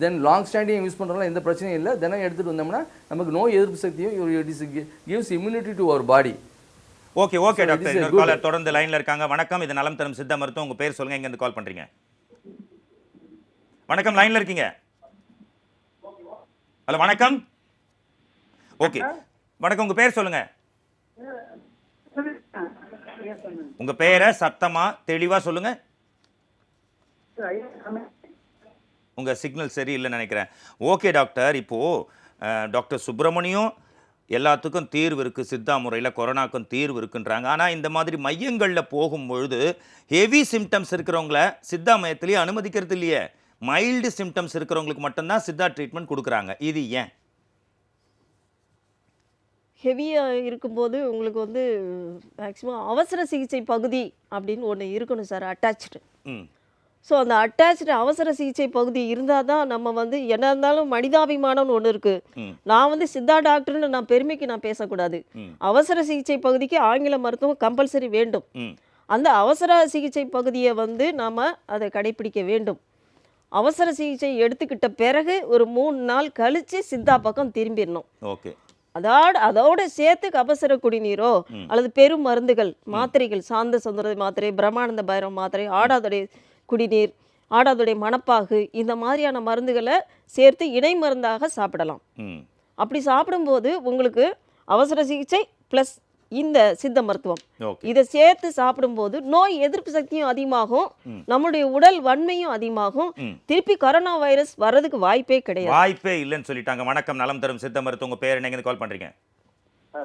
தென் லாங் ஸ்டாண்டிங் யூஸ் பண்ணுறதுலாம் எந்த பிரச்சனையும் இல்லை. தினம் எடுத்துகிட்டு வந்தோம்னா நமக்கு நோய் எதிர்ப்பு சக்தியும் gives immunity to our body. Okay doctor, இன்னொரு காலர் தொடர்ந்து லைனில் இருக்காங்க. வணக்கம், இது நலம் தரும் சித்த மருத்துவம். உங்கள் பேர் சொல்லுங்கள், எங்கேருந்து கால் பண்ணுறீங்க? வணக்கம், லைன்ல இருக்கீங்க. ஹலோ வணக்கம். ஓகே வணக்கம், உங்க பேர் சொல்லுங்க. உங்க பேரை சத்தமா தெளிவா சொல்லுங்க. உங்க சிக்னல் சரியில்லைன்னு நினைக்கிறேன். ஓகே டாக்டர், இப்போ டாக்டர் சுப்பிரமணியம் எல்லாத்துக்கும் தீர்வு இருக்குது, சித்தா முறையில் கொரோனாக்கும் தீர்வு இருக்குன்றாங்க. ஆனால் இந்த மாதிரி மையங்களில் போகும்பொழுது ஹெவி சிம்டம்ஸ் இருக்கிறவங்கள சித்தா மையத்திலேயே அனுமதிக்கிறது இல்லையே, மைல்டு சிம்டம்ஸ் இருக்கிறவங்களுக்கு மட்டும்தான் சித்தா ட்ரீட்மெண்ட் கொடுக்குறாங்க. இது ஏன்? ஹெவியாக இருக்கும்போது உங்களுக்கு வந்து மேக்ஸிமம் அவசர சிகிச்சை பகுதி அப்படின்னு ஒன்று இருக்கணும் சார், அட்டாச்சு. ஸோ அந்த அட்டாச்சு அவசர சிகிச்சை பகுதி இருந்தால் தான் நம்ம வந்து என்ன இருந்தாலும் மனிதாபிமானம்னு ஒன்று இருக்குது. நான் வந்து சித்தா டாக்டர்னு நான் பெருமைக்கு நான் பேசக்கூடாது. அவசர சிகிச்சை பகுதிக்கு ஆங்கில மருத்துவம் கம்பல்சரி வேண்டும். அந்த அவசர சிகிச்சை பகுதியை வந்து நாம் அதை கடைபிடிக்க வேண்டும். அவசர சிகிச்சை எடுத்துக்கிட்ட பிறகு ஒரு 3 நாள் கழித்து சித்தா பக்கம் திரும்பிடணும். ஓகே. அதோட சேர்த்து கபசுர குடிநீரோ அல்லது பெரும் மருந்துகள் மாத்திரைகள், சாந்த சுந்தர மாத்திரை, பிரம்மானந்த பைரவ மாத்திரை, ஆடாதொடை குடிநீர், ஆடாதொடை மணப்பாகு, இந்த மாதிரியான மருந்துகளை சேர்த்து இணை மருந்தாக சாப்பிடலாம். அப்படி சாப்பிடும்போது உங்களுக்கு அவசர சிகிச்சை ப்ளஸ் இந்த சித்த மருத்துவம் இதை சேர்த்து சாப்பிடும்போது நோய் எதிர்ப்பு சக்தியும் அதிகமாகும், நம்மளுடைய உடல் வன்மையும் அதிகமாகும். திருப்பி கொரோனா வைரஸ் வர்றதுக்கு வாய்ப்பே கிடையாது. வாய்ப்பே இல்லைன்னு சொல்லிட்டாங்க. வணக்கம், நலம் தரும் சித்த மருத்துவம். உங்க பேர் என்ன, கால் பண்றீங்க?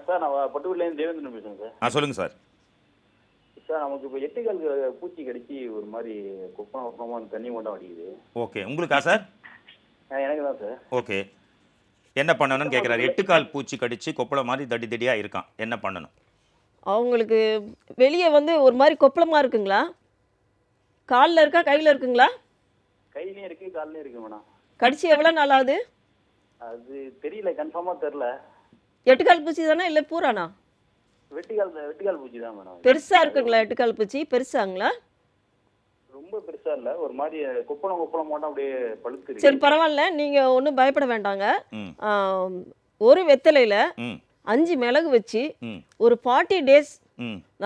சார் நான் பட்டுவூர்லேருந்து தேவேந்திரன் பேசுகிறேன் சார். சொல்லுங்க சார். சார் நமக்கு இப்போ எட்டுக்கால் பூச்சி கடிச்சு ஒரு மாதிரி குப்பமாக தண்ணி கொண்டா அடிக்குது. ஓகே, உங்களுக்கா சார்? எனக்கு தான் சார். ஓகே, என்ன பண்ணணும்னு கேட்குறாரு. 8 கால் பூச்சி கடிச்சு கொப்பளை மாதிரி தடி தடியாக இருக்கான், என்ன பண்ணணும்? அவங்களுக்கு வெளியே வந்து ஒரு மாதிரி கொப்பளமாக இருக்குங்களா? காலில் இருக்கா கையில் இருக்குங்களா? கையிலையும் இருக்கு கால்லையும் இருக்கு மேடம். கடிச்சு எவ்வளோ நாள் ஆகுது? அது தெரியல, கன்ஃபார்மாக தெரில. 8 கால் பூச்சி தானே இல்லை பூரானா? வெட்டிக்கால் பூச்சி தான் மேடம். பெருசாக இருக்குங்களா 8 கால் பூச்சி? பெருசாங்களா? ரொம்ப பெருசா இல்ல, ஒரு மாதிரி குப்பளம் மட்டும் அப்படியே பழுத்து. சரி பரவாயில்ல, நீங்கள் ஒன்றும் பயப்பட வேண்டாங்க. ஒரு வெத்தலையில் 5 மிளகு வச்சு ஒரு 40 days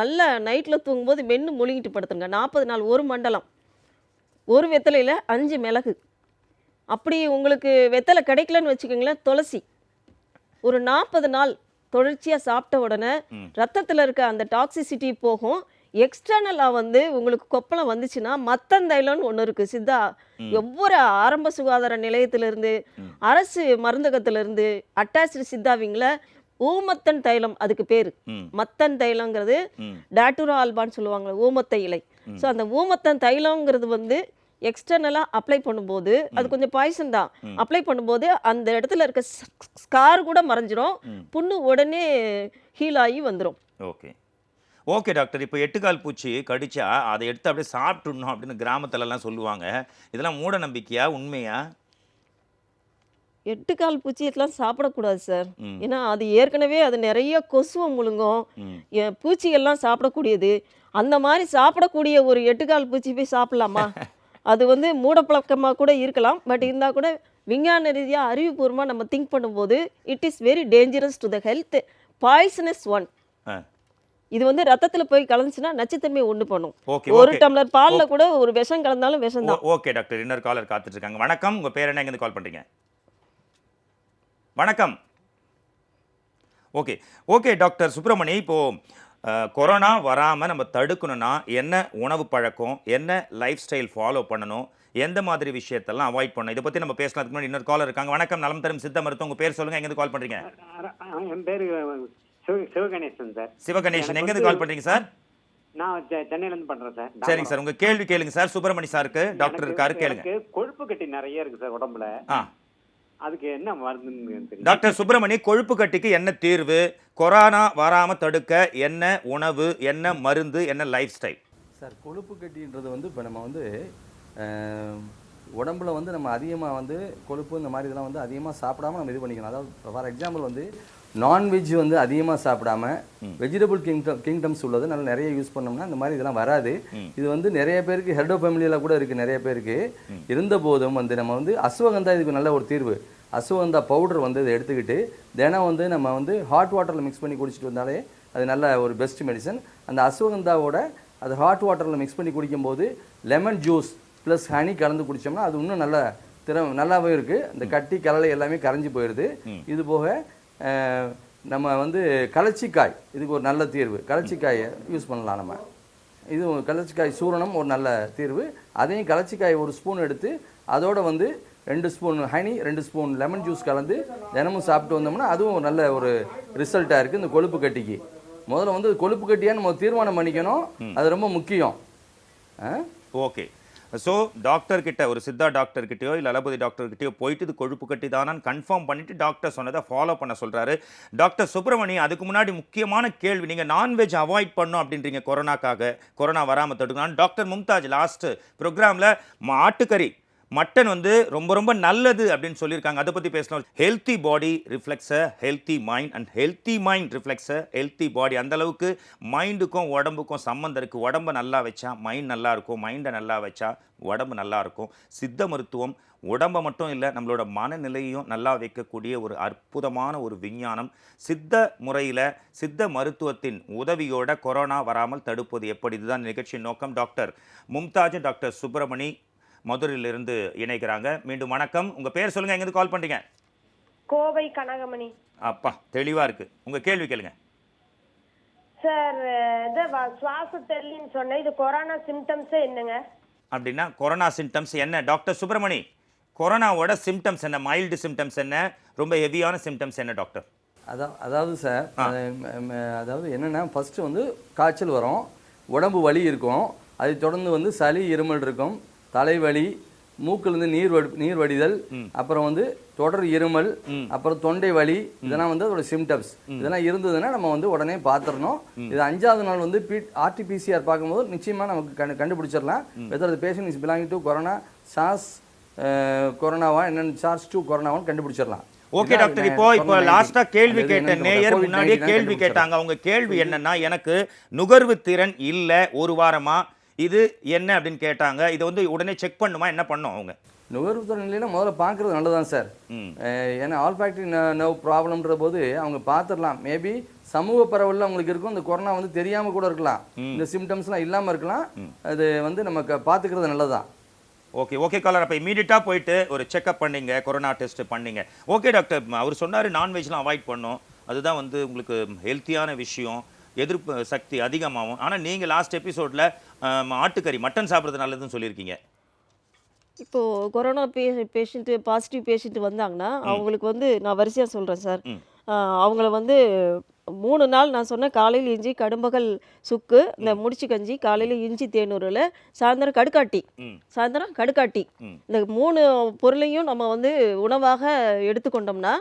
நல்லா நைட்டில் தூங்கும்போது மென்று முழுங்கிட்டு படுத்துங்க. 40 நாள், ஒரு மண்டலம். ஒரு வெத்தலையில் 5 மிளகு. அப்படி உங்களுக்கு வெத்தலை கிடைக்கலன்னு வச்சுக்கோங்களேன், துளசி ஒரு 40 நாள் தொடர்ச்சியாக சாப்பிட்ட உடனே ரத்தத்தில் இருக்க அந்த டாக்ஸிசிட்டி போகும். எக்ஸ்டர்னலாக வந்து உங்களுக்கு கொப்பளம் வந்துச்சுன்னா மத்தந்தைலம்னு ஒன்று இருக்குது சித்தா. ஒவ்வொரு ஆரம்ப சுகாதார நிலையத்திலிருந்து அரசு மருந்தகத்திலிருந்து அட்டாச்சு சித்தாவிங்கள ஊமத்தன் தைலம், அதுக்கு பேர் மத்தன் தைலங்கிறது டாட்டுரா ஆல்பான்னு சொல்லுவாங்க, ஊமத்த இலை. ஸோ அந்த ஊமத்தன் தைலங்கிறது வந்து எக்ஸ்டர்னலாக அப்ளை பண்ணும்போது அது கொஞ்சம் பாய்சன் தான். அப்ளை பண்ணும்போது அந்த இடத்துல இருக்க ஸ்கார் கூட மறைஞ்சிரும், புண்ணு உடனே ஹீல் ஆகி வந்துடும். Okay okay doctor. இப்போ 8 கால் பூச்சி கடிச்சா அதை எடுத்து அப்படியே சாப்பிட்டுடணும் அப்படின்னு கிராமத்துலலாம் சொல்லுவாங்க. இதெல்லாம் மூட நம்பிக்கையா, உண்மையா? 8 கால் பூச்சியெல்லாம் சாப்பிடக்கூடாது சார். ஏன்னா அது ஏற்கனவே அது நிறைய கொசுவை முழுங்கும், பூச்சிகள்லாம் சாப்பிடக்கூடியது. அந்த மாதிரி சாப்பிடக்கூடிய ஒரு 8 கால் பூச்சி போய் சாப்பிடலாமா? அது வந்து மூடப்பழக்கமாக கூட இருக்கலாம். பட் இருந்தால் கூட விஞ்ஞான ரீதியாக அறிவுபூர்வமாக நம்ம திங்க் பண்ணும்போது it is very dangerous to the health, poisonous one. இது வந்து ரத்தத்தில் போய் கலந்துச்சுன்னா நச்சுத்தன்மை உண்டு பண்ணும். ஒரு டம்ளர் பாலில் கூட ஒரு விஷம் கலந்தாலும் விஷம் தான். ஓகே டாக்டர், இன்னொரு காலர் காத்துட்டு இருக்காங்க. வணக்கம், உங்கள் பேர் என்ன, எங்கேருந்து கால் பண்ணுறீங்க? வணக்கம். ஓகே ஓகே டாக்டர் சுப்பிரமணி, இப்போது கொரோனா வராமல் நம்ம தடுக்கணும்னா என்ன உணவு பழக்கம், என்ன லைஃப் ஸ்டைல் ஃபாலோ பண்ணணும், எந்த மாதிரி விஷயத்தெல்லாம் அவாய்ட் பண்ணணும், இதை பற்றி நம்ம பேசலாம். முன்னாடி இன்னொரு காலர் இருக்காங்க. வணக்கம், நலம் தரும் சித்த மருத்துவம். உங்கள் பேர் சொல்லுங்கள், எங்கேருந்து கால் பண்ணுறீங்க? என் பேர் சிவகணேசன் சார். சிவகணேசன், எங்கேருந்து கால் பண்ணுறீங்க சார்? நான் சென்னையிலேருந்து பண்ணுறேன் சார். சரிங்க சார், உங்கள் கேள்வி கேளுங்க சார். சுப்பிரமணி சாருக்கு டாக்டர் இருக்காரு, கேளுங்க. கொழுப்பு கட்டி நிறைய இருக்கு சார் உடம்புல, அதுக்கு என்ன மருந்து? டாக்டர் சுப்பிரமணி, கொழுப்பு கட்டிக்கு என்ன தீர்வு, கொரோனா வராம தடுக்க என்ன உணவு, என்ன மருந்து, என்ன லைஃப் ஸ்டைல்? சார், கொழுப்பு கட்டின்றது வந்து இப்போ நம்ம வந்து உடம்புல வந்து நம்ம அதிகமாக வந்து கொழுப்பு இந்த மாதிரி இதெல்லாம் வந்து அதிகமாக சாப்பிடாம நம்ம இது பண்ணிக்கணும். அதாவது ஃபார் எக்ஸாம்பிள் வந்து நான்வெஜ் வந்து அதிகமாக சாப்பிடாம வெஜிடபிள் கிங்டம்ஸ் உள்ளது நல்லா நிறைய யூஸ் பண்ணோம்னா இந்த மாதிரி இதெல்லாம் வராது. இது வந்து நிறைய பேருக்கு ஹெர்டோ ஃபேமிலியில் கூட இருக்குது நிறைய பேருக்கு. இருந்த போதும் வந்து நம்ம வந்து அஸ்வகந்தா இதுக்கு நல்ல ஒரு தீர்வு. அஸ்வகந்தா பவுடர் வந்து இதை எடுத்துக்கிட்டு தினம் வந்து நம்ம வந்து ஹாட் வாட்டரில் மிக்ஸ் பண்ணி குடிச்சிட்டு வந்தாலே அது நல்ல ஒரு பெஸ்ட் மெடிசன். அந்த அஸ்வகந்தாவோட அது ஹாட் வாட்டரில் மிக்ஸ் பண்ணி குடிக்கும்போது லெமன் ஜூஸ் ப்ளஸ் ஹனி கலந்து குடித்தோம்னா அது இன்னும் நல்ல நல்லாவே இருக்குது. அந்த கட்டி கலலை எல்லாமே கரைஞ்சி போயிடுது. இது போக நம்ம வந்து கலச்சிக்காய் இதுக்கு ஒரு நல்ல தீர்வு. கலச்சிக்காயை யூஸ் பண்ணலாம் நம்ம. இது கலச்சிக்காய் சூரணம் ஒரு நல்ல தீர்வு. அதையும் கலச்சிக்காய் ஒரு ஸ்பூன் எடுத்து அதோட வந்து 2 spoon honey 2 spoon lemon juice கலந்து தினமும் சாப்பிட்டு வந்தோம்னா அதுவும் ஒரு நல்ல ஒரு ரிசல்ட்டாக இருக்குது இந்த கொழுப்பு கட்டிக்கு. முதல்ல வந்து கொழுப்பு கட்டியாக நம்ம தீர்மானம் பண்ணிக்கணும், அது ரொம்ப முக்கியம். ஓகே, ஸோ டாக்டர்கிட்ட ஒரு சித்தா டாக்டர்கிட்டயோ இல்லை அலோபதி டாக்டர்கிட்டயோ போயிட்டு இது கொழுப்பு கட்டி தானான்னு கன்ஃபார்ம் பண்ணிவிட்டு டாக்டர் சொன்னதை ஃபாலோ பண்ண சொல்கிறாரு டாக்டர் சுப்பிரமணி. அதுக்கு முன்னாடி முக்கியமான கேள்வி, நீங்கள் நான்வெஜ் அவாய்ட் பண்ணணும் அப்படின்றீங்க கொரோனாக்காக, கொரோனா வராமல் தடுக்கணும். டாக்டர் மும்தாஜ் லாஸ்ட் ப்ரோக்ராமில் ஆட்டுக்கறி மட்டன் வந்து ரொம்ப ரொம்ப நல்லது அப்படின்னு சொல்லியிருக்காங்க. அதை பற்றி பேசணும். Healthy body reflex a healthy mind and healthy mind reflex a healthy பாடி. அந்த அளவுக்கு மைண்டுக்கும் உடம்புக்கும் சம்மந்தம் இருக்குது. உடம்பை நல்லா வச்சா மைண்ட் நல்லா இருக்கும், மைண்டை நல்லா வச்சா உடம்பு நல்லா இருக்கும். சித்த மருத்துவம் உடம்பை மட்டும் இல்லை, நம்மளோட மனநிலையையும் நல்லா வைக்கக்கூடிய ஒரு அற்புதமான ஒரு விஞ்ஞானம். சித்த முறையில் சித்த மருத்துவத்தின் உதவியோட கொரோனா வராமல் தடுப்பது எப்படி, இதுதான் நிகழ்ச்சியின் நோக்கம். டாக்டர் மும்தாஜ், டாக்டர் சுப்பிரமணி மதுரையிலிருந்து இணைக்கிறாங்க. மீண்டும் வணக்கம். உங்கள் பேர் சொல்லுங்கள், எங்கேருந்து கால் பண்ணுறீங்க? கோவை கனகமணி. அப்பா தெளிவாக இருக்குது. உங்கள் கேள்வி கேளுங்க. சார், இது சுவாச தெரியலன்னு சொன்னேன், இது கொரோனா சிம்டம்ஸே என்னங்க? அப்படின்னா கொரோனா சிம்டம்ஸ் என்ன டாக்டர் சுப்பிரமணி? கொரோனாவோட சிம்டம்ஸ் என்ன? மைல்டு சிம்டம்ஸ் என்ன? ரொம்ப ஹெவியான சிம்டம்ஸ் என்ன டாக்டர்? அதாவது சார், அதாவது என்னென்னா ஃபஸ்ட்டு வந்து காய்ச்சல் வரும், உடம்பு வலி இருக்கும், அதை தொடர்ந்து வந்து சளி இருமல் இருக்கும், தலைவலி, மூக்கிலிருந்து நீர் வடிதல், அப்புறம் வந்து தொடர் இருமல், அப்புறம் தொண்டை வலி, இதெல்லாம் வந்து அதோட சிம்டம்ஸ். இதெல்லாம் இருந்ததுன்னா நம்ம வந்து உடனே பார்த்துடணும். இது 5வது நாள் வந்து RT-PCR பார்க்கும்போது நிச்சயமாக நமக்கு கண்டுபிடிச்சிடலாம் whether the patient is belonging to corona, SARS கொரோனாவா என்னன்னு, சார்ஸ் 2 கொரோனாவான்னு கண்டுபிடிச்சிடலாம். ஓகே டாக்டர், இப்போ லாஸ்டா கேள்வி கேட்ட நேயர் முன்னாடியே கேள்வி கேட்டாங்க. அவங்க கேள்வி என்னன்னா, எனக்கு நுகர்வு திறன் இல்ல ஒரு வாரமா, இது என்ன அப்படின்னு கேட்டாங்க. இதை வந்து உடனே செக் பண்ணுமா, என்ன பண்ணும் அவங்க? நுகர்வு திறன் இல்லைன்னா முதல்ல பார்க்கறது நல்லதான் சார். ஏன்னா ஆல்ஃபாக்டரி நர்வ் ப்ராப்ளம்ன்ற போது அவங்க பார்த்துடலாம். மேபி சமூக பரவலில் அவங்களுக்கு இருக்கும், இந்த கொரோனா வந்து தெரியாம கூட இருக்கலாம், இந்த சிம்டம்ஸ்லாம் இல்லாமல் இருக்கலாம். அது வந்து நமக்கு பார்த்துக்கிறது நல்லதான். ஓகே ஓகே காலர், அப்போ இமீடியட்டாக போயிட்டு ஒரு செக்அப் பண்ணிங்க, கொரோனா டெஸ்ட் பண்ணிங்க. ஓகே டாக்டர், அவர் சொன்னார் நான்வெஜ்லாம் அவாய்ட் பண்ணோம், அதுதான் வந்து உங்களுக்கு ஹெல்த்தியான விஷயம், எதிர்ப்பு சக்தி அதிகமாகும். ஆனால் நீங்கள் லாஸ்ட் எபிசோடில் ஆட்டுக்கறி மட்டன் சாப்பிட்றது நல்லதுன்னு சொல்லியிருக்கீங்க. இப்போது கொரோனா பேஷண்ட்டு பாசிட்டிவ் பேஷண்ட்டு வந்தாங்கன்னா அவங்களுக்கு வந்து நான் வரிசையாக சொல்கிறேன் சார். அவங்கள வந்து 3 நாள் நான் சொன்னேன், காலையில் இஞ்சி, கடும்பகல் சுக்கு, இந்த முடிச்சு கஞ்சி, காலையில் இஞ்சி தேனூரில், சாயந்தரம் கடுக்காட்டி, இந்த 3 பொருளையும் நம்ம வந்து உணவாக எடுத்துக்கொண்டோம்னா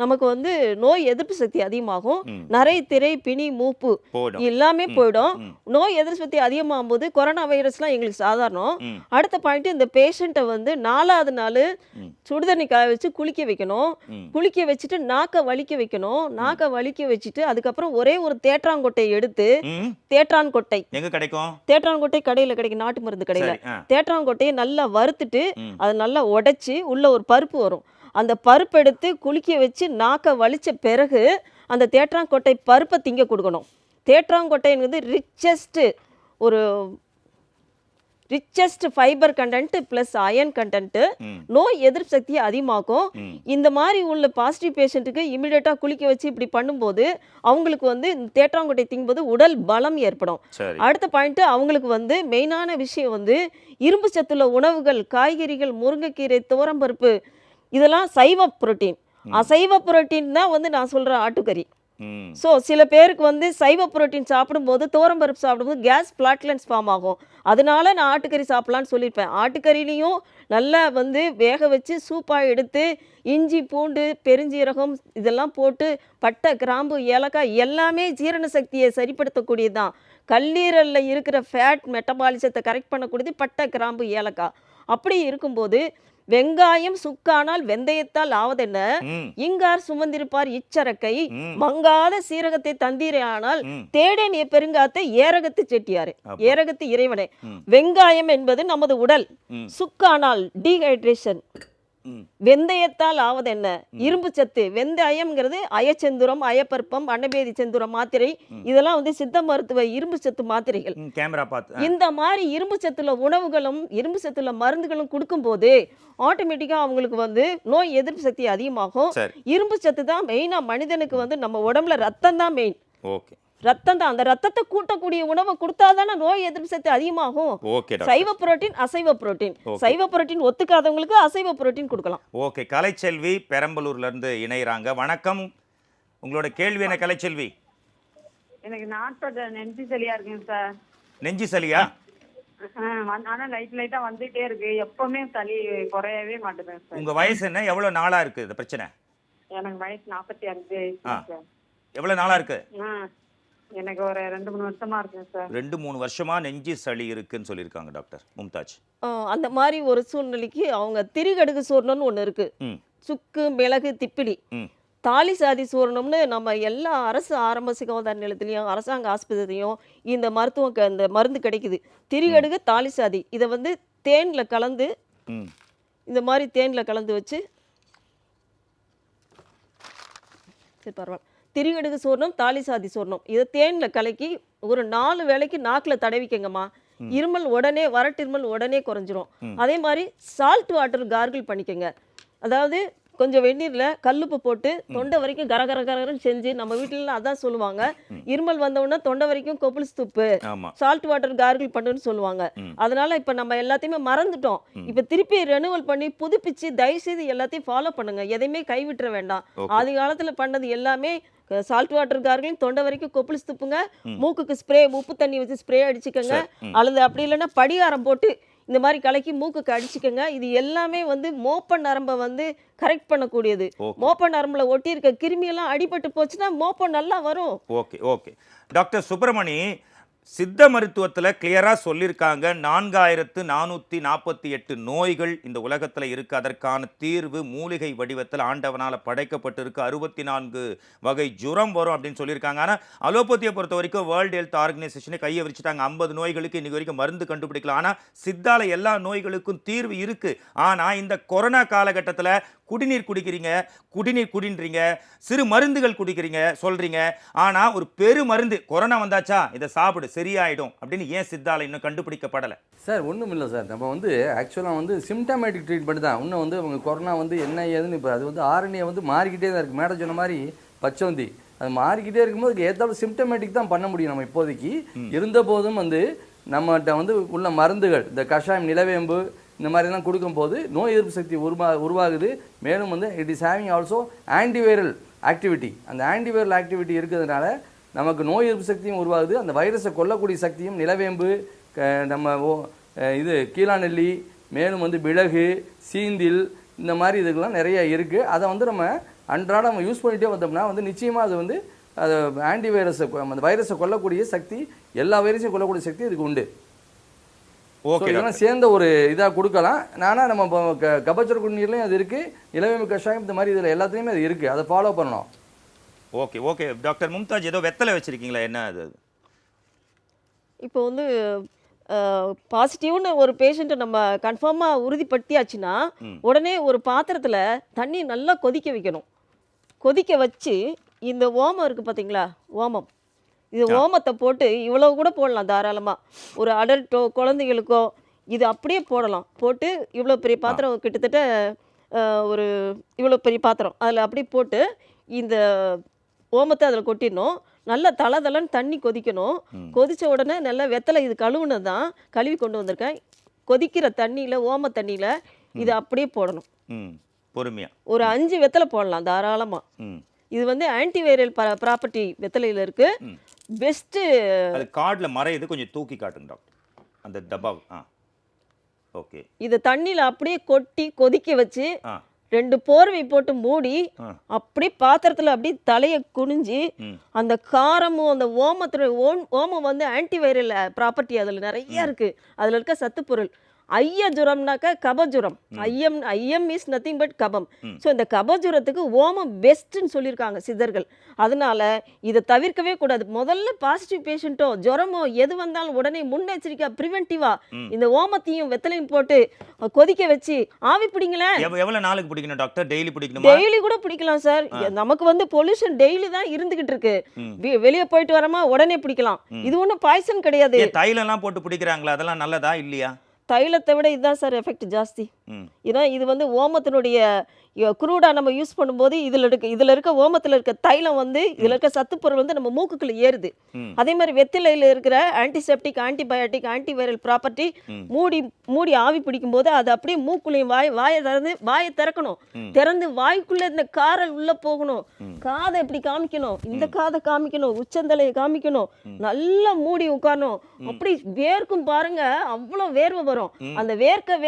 நமக்கு வந்து நோய் எதிர்ப்பு சக்தி அதிகமாகும். நரை, திரை, பிணி, மூப்பு எல்லாமே போயிடும். நோய் எதிர்ப்பு சக்தி அதிகமாகும் போது கொரோனா வைரஸ்லாம் எங்களுக்கு சாதாரணம். அடுத்த பாயிண்ட், இந்த பேஷண்ட்டை வந்து 4வது நாள் சுடுதண்ணி காய வச்சு குளிக்க வைக்கணும். குளிக்க வச்சுட்டு நாக்கை வலிக்க வைக்கணும். நாக்கை வலிக்க வச்சுட்டு அதுக்கப்புறம் ஒரே ஒரு தேற்றாங்கொட்டை எடுத்து, தேற்றான்கொட்டை எங்க கிடைக்கும்? தேற்றான்கொட்டை கடையில் கிடைக்கும், நாட்டு மருந்து கடையில். தேற்றான்கொட்டையை நல்லா வறுத்துட்டு அதை நல்லா உடைச்சி உள்ள ஒரு பருப்பு வரும், அந்த பருப்பு எடுத்து குளிக்க வச்சு நாக்கை வலிச்ச பிறகு அந்த தேற்றாங்கொட்டை பருப்பை திங்க கொடுக்கணும். தேற்றாங்கொட்டைங்கிறது richest fibre content plus iron content, நோய் எதிர்ப்பு சக்தியை அதிகமாக்கும். இந்த மாதிரி உள்ள பாசிட்டிவ் பேஷண்ட்டுக்கு இமிடியேட்டாக குளிக்க வச்சு இப்படி பண்ணும்போது அவங்களுக்கு வந்து தேற்றாங்கொட்டை திங்கும்போது உடல் பலம் ஏற்படும். அடுத்த பாயிண்ட்டு, அவங்களுக்கு வந்து மெயினான விஷயம் வந்து இரும்பு சத்துள்ள உணவுகள், காய்கறிகள், முருங்கைக்கீரை, துவரம்பருப்பு, இதெல்லாம் சைவ புரோட்டீன். அசைவ புரோட்டீன் தான் வந்து நான் சொல்கிற ஆட்டுக்கறி. ஸோ சில பேருக்கு வந்து சைவ புரோட்டீன் சாப்பிடும்போது, துவரம்பருப்பு சாப்பிடும்போது கேஸ் பிளாட்லன்ஸ் ஃபார்ம் ஆகும். அதனால நான் ஆட்டுக்கறி சாப்பிட்லான்னு சொல்லியிருப்பேன். ஆட்டுக்கறிலையும் நல்லா வந்து வேக வச்சு சூப்பாக எடுத்து இஞ்சி, பூண்டு, பெருஞ்சீரகம் இதெல்லாம் போட்டு, பட்டை, கிராம்பு, ஏலக்காய் எல்லாமே ஜீரண சக்தியை சரிப்படுத்தக்கூடியது தான். கல்லீரலில் இருக்கிற ஃபேட் மெட்டபாலிசத்தை கரெக்ட் பண்ணக்கூடியது பட்டை, கிராம்பு, ஏலக்காய். அப்படி இருக்கும்போது வெங்காயம் சுக்கானால் வெந்தயத்தால் ஆவதென்ன, இங்கார் சுமந்திருப்பார் இச்சரக்கை, மங்காத சீரகத்தை தந்தீரே ஆனால் தேடேனிய பெருங்காத்தை ஏரகத்து செட்டியாரு, ஏரகத்து இறைவனே. வெங்காயம் என்பது நமது உடல், சுக்கானால் டீஹைட்ரேஷன், வெந்தயத்தால் ஆவது என்ன, இரும்பு சத்து. வெந்தயம்ங்கிறது அயச்செந்துரம், அயப்பற்பம், அன்னபேதி செந்துரம் மாத்திரை, இதெல்லாம் வந்து சித்த மருத்துவ இரும்பு சத்து மாத்திரைகள். இந்த மாதிரி இரும்பு சத்துள்ள உணவுகளும் இரும்பு சத்துள்ள மருந்துகளும் கொடுக்கும்போது ஆட்டோமேட்டிக்காக அவங்களுக்கு வந்து நோய் எதிர்ப்பு சக்தி அதிகமாகும். இரும்பு சத்து தான் மெயினாக மனிதனுக்கு வந்து நம்ம உடம்புல ரத்தம் தான் மெயின். ஓகே, ரத்தம் தான். அந்த ரத்தத்தை கூட்டக்கூடிய உணவை கொடுத்தாதானே நோய் எதிர்ப்பு சக்தி அதிகமாகும். சைவ புரோட்டீன், அசைவ புரோட்டீன். சைவ புரோட்டீன் ஒத்துக்காதவங்களுக்கு அசைவ புரோட்டீன் கொடுக்கலாம். ஓகே, கலைச்செல்வி பெரம்பலூர்ல இருந்து இணையறாங்க. வணக்கம், உங்களோட கேள்வி என்ன கலைச்செல்வி? எனக்கு நாட்டோட நெஞ்சு சளியா இருக்குங்க சார். நெஞ்சு சளியா? ஆனா லைட்டா வந்துட்டே இருக்கு, எப்பவுமே சளி குறையவே மாட்டேங்குது சார். உங்க வயசு என்ன, எவ்வளவு நாளா இருக்கு இந்த பிரச்சனை? எனக்கு வயசு 45 சார். எவ்வளவு நாளா இருக்கு? எனக்கு ஒரு 2-3 வருஷமா இருக்குங்க சார். 2-3 வருஷமா நெஞ்சு சளி இருக்குன்னு சொல்லியிருக்காங்க டாக்டர் மும்தாஜ். அந்த மாதிரி ஒரு சூழ்நிலைக்கு அவங்க திரிகடுகு சூரணம்னு ஒன்று இருக்கு. சுக்கு, மிளகு, திப்பிலி, தாலி சாதி சூரணம்னு நம்ம எல்லா அரசு ஆரம்ப சுகாதார நிலையத்திலையும் அரசாங்க ஆஸ்பத்திரிலையும் இந்த இந்த மருந்து கிடைக்குது. திரிகடுகு, தாலி சாதி இதை வந்து தேனில் கலந்து இந்த மாதிரி தேனில் கலந்து வச்சு சரி பரவாயில்ல. திரிகடுகு சூர்ணம், தாலி சாதி சூர்ணம் இதை தேனில் கலக்கி ஒரு 4 வேளைக்கு நாக்கில் தடவிக்கங்கம்மா. இருமல் உடனே, வறட்டிருமல் உடனே குறைஞ்சிரும். அதே மாதிரி சால்ட் வாட்டர் கார்கிள் பண்ணிக்கங்க. அதாவது கொஞ்சம் வெந்நீரில் கல்லுப்பு போட்டு தொண்டை வரைக்கும் கரகரன்னு செஞ்சு, நம்ம வீட்டிலலாம் அதான் சொல்லுவாங்க, இருமல் வந்தவுடனே தொண்டை வரைக்கும் கொப்புளிச்சு துப்பு, சால்ட் வாட்டர் கார்கிள் பண்ணுன்னு சொல்லுவாங்க. அதனால இப்போ நம்ம எல்லாத்தையுமே மறந்துட்டோம். இப்போ திருப்பி ரெனுவல் பண்ணி புதுப்பிச்சு தயவுசெய்து எல்லாத்தையும் ஃபாலோ பண்ணுங்க. எதையுமே கைவிட்டுற வேண்டாம். ஆதி காலத்தில் பண்ணது எல்லாமே சால்ட் வாட்டர் கார்கிளிங், தொண்டை வரைக்கும் கொப்புளிச்சு துப்புங்க, மூக்குக்கு ஸ்ப்ரே, உப்பு தண்ணி வச்சு ஸ்ப்ரே அடிச்சுக்கோங்க, அல்லது அப்படி இல்லைன்னா படிகாரம் போட்டு இந்த மாதிரி கலக்கி மூக்குக்கு அடிச்சுக்கோங்க. இது எல்லாமே வந்து மோப்ப நரம்பை வந்து கரெக்ட் பண்ணக்கூடியது. மோப்ப நரம்புல ஒட்டி இருக்க கிருமியெல்லாம் அடிபட்டு போச்சுன்னா மோப்பம் நல்லா வரும். ஓகே. டாக்டர் சுப்பிரமணி, சித்த மருத்துவத்தில் கிளியராக சொல்லியிருக்காங்க 4448 நோய்கள் இந்த உலகத்தில் இருக்குது. அதற்கான தீர்வு மூலிகை வடிவத்தில் ஆண்டவனால் படைக்கப்பட்டிருக்கு. 64 வகை ஜுரம் வரும் அப்படின்னு சொல்லியிருக்காங்க. ஆனால் அலோபதியை பொறுத்த வரைக்கும் வேர்ல்டு ஹெல்த் ஆர்கனைசேஷனை கையை விரிச்சிட்டாங்க. 50 நோய்களுக்கு இன்றைக்கி வரைக்கும் மருந்து கண்டுபிடிக்கலாம். ஆனால் சித்தால எல்லா நோய்களுக்கும் தீர்வு இருக்குது. ஆனால் இந்த கொரோனா காலகட்டத்தில் குடிநீர் குடின்றீங்க, சிறு மருந்துகள் குடிக்கிறீங்க சொல்கிறீங்க. ஆனால் ஒரு பெரு மருந்து கொரோனா வந்தாச்சா இதை சாப்பிடு சரியாயிடும் அப்படின்னு ஏன் சித்தால இன்னும் கண்டுபிடிக்கப்படலை? சார் ஒன்றும் இல்லை சார். நம்ம வந்து ஆக்சுவலாக வந்து சிம்டமேட்டிக் ட்ரீட்மெண்ட் தான். இன்னும் வந்து அவங்க கொரோனா வந்து என்ன ஏதுன்னு இப்போ அது வந்து ஆரணியை வந்து மாறிக்கிட்டே தான் இருக்குது. மேடம் சொன்ன மாதிரி பச்சவந்தி அது மாறிக்கிட்டே இருக்கும்போது ஏதாவது சிம்டமேட்டிக் தான் பண்ண முடியும் நம்ம இப்போதைக்கு. இருந்த போதும் வந்து நம்மகிட்ட வந்து உள்ள மருந்துகள், இந்த கஷாயம், நிலவேம்பு இந்த மாதிரிலாம் கொடுக்கும்போது நோய் எதிர்ப்பு சக்தி உருவாகுது. மேலும் வந்து it is having also antiviral activity. அந்த ஆன்டிவைரல் ஆக்டிவிட்டி இருக்கிறதுனால நமக்கு நோய் எதிர்ப்பு சக்தியும் உருவாகுது. அந்த வைரஸை கொல்லக்கூடிய சக்தியும் நிலவேம்பு, நம்ம இது கீழாநெல்லி, மேலும் வந்து மிளகு, சீந்தில் இந்த மாதிரி இதுக்கெல்லாம் நிறைய இருக்குது. அதை வந்து நம்ம அன்றாடம் நம்ம யூஸ் பண்ணிகிட்டே வந்தோம்னா வந்து நிச்சயமாக அது வந்து அது ஆன்டிவைரஸை, அந்த வைரஸை கொல்லக்கூடிய சக்தி, எல்லா வைரஸையும் கொல்லக்கூடிய சக்தி இதுக்கு உண்டு. இதெல்லாம் சேர்ந்த ஒரு இதாக கொடுக்கலாம். நானா நம்ம கபச்சுர குடிநீர்லையும் அது இருக்குது, இளவேம்பு கஷாயம் இந்த மாதிரி இதில் எல்லாத்துலேயுமே அது இருக்குது. அதை ஃபாலோ பண்ணணும். ஓகே டாக்டர் மும்தாஜ், ஏதோ வெத்தலை வச்சுருக்கீங்களா, என்ன அது? இப்போ வந்து பாசிட்டிவ்னு ஒரு பேஷண்ட்டை நம்ம கன்ஃபார்மாக உறுதிப்படுத்தியாச்சுன்னா உடனே ஒரு பாத்திரத்தில் தண்ணி நல்லா கொதிக்க வைக்கணும். கொதிக்க வச்சு இந்த ஓமம் இருக்குது பார்த்தீங்களா, ஓமம், இது ஓமத்தை போட்டு இவ்வளோ கூட போடலாம் தாராளமாக. ஒரு அடல்ட்டோ குழந்தைகளுக்கோ இது அப்படியே போடலாம். போட்டு இவ்வளோ பெரிய பாத்திரம், கிட்டத்தட்ட ஒரு இவ்வளோ பெரிய பாத்திரம், அதில் அப்படியே போட்டு இந்த ஓமத்தை அதில் கொட்டிடணும். நல்லா தளன்னு தண்ணி கொதிக்கணும். கொதித்த உடனே நல்லா வெத்தலை, இது கழுவுனது தான், கழுவி கொண்டு வந்திருக்கேன். கொதிக்கிற தண்ணியில், ஓம தண்ணியில் இது அப்படியே போடணும். பொறுமையாக ஒரு 5 வெத்தலை போடலாம் தாராளமாக. இது வந்து ஆன்டிவைரல் ப்ராப்பர்ட்டி வெத்தலையில் இருக்குது. பெஸ்ட்டு. அது கார்டில் மறையுது, கொஞ்சம் தூக்கி காட்டுங்க டாக்டர் அந்த டப்பா. ஓகே. இதை தண்ணியில் அப்படியே கொட்டி கொதிக்க வச்சு 2 போர்வை போட்டு மூடி அப்படியே பாத்திரத்தில் அப்படியே தலையை குனிஞ்சு அந்த காரமும் அந்த ஓமம் வந்து ஆன்டிவைரல் ப்ராப்பர்ட்டி அதில் நிறைய இருக்குது. அதில் இருக்க சத்து பொருள். ஐய ஜுரம்னாக்க கபஜுரம். ஐயம் இஸ் நத்திங் பட் கபம். ஸோ இந்த கபஜுரத்துக்கு ஓமம் பெஸ்ட்டுன்னு சொல்லியிருக்காங்க சித்தர்கள். அதனால இதை தவிர்க்கவே கூடாது. முதல்ல பாசிட்டிவ் பேஷண்ட்டோ ஜுரமோ எது வந்தாலும் உடனே முன்னெச்சரிக்கை ப்ரிவென்டிவா இந்த ஓமத்தையும் வெத்தலையும் போட்டு கொதிக்க வச்சு ஆவி பிடிங்களேன். எவ்வளவு நாளுக்கு பிடிக்கணும் டாக்டர்? டெய்லி பிடிக்கணுமா? டெய்லி கூட பிடிக்கலாம் சார். நமக்கு வந்து பொல்யூஷன் டெய்லி தான் இருந்துகிட்டு இருக்கு. வெளியே போயிட்டு வரமா உடனே பிடிக்கலாம். இது ஒன்றும் பாய்சன் கிடையாது. தைலம் எல்லாம் போட்டு பிடிக்கிறாங்களா, அதெல்லாம் நல்லதா இல்லையா? தைலத்தை விட இதுதான் சார் எஃபெக்ட் ஜாஸ்தி. ஏன்னா இது வந்து ஓமத்தினுடைய குரூடாக நம்ம யூஸ் பண்ணும்போது இதில் இருக்க ஓமத்தில் இருக்க தைலம் வந்து இதில் இருக்க சத்துப்பொருள் வந்து நம்ம மூக்குக்குள்ள ஏறுது. அதே மாதிரி வெத்திலையில் இருக்கிற ஆன்டிசெப்டிக், ஆன்டிபயோட்டிக், ஆன்டிவைரல் ப்ராப்பர்ட்டி மூடி ஆவி பிடிக்கும் போது அது அப்படியே மூக்குலையும் வாயை திறக்கணும். திறந்து வாய்க்குள்ள இந்த காரல் உள்ள போகணும். காதை இப்படி காமிக்கணும், இந்த காதை காமிக்கணும், உச்சந்தலையை காமிக்கணும், நல்லா மூடி உட்காரணும். அப்படி வேர்க்கும் பாருங்க, அவ்வளோ வேர்வை வரும். அந்த வேர்க்க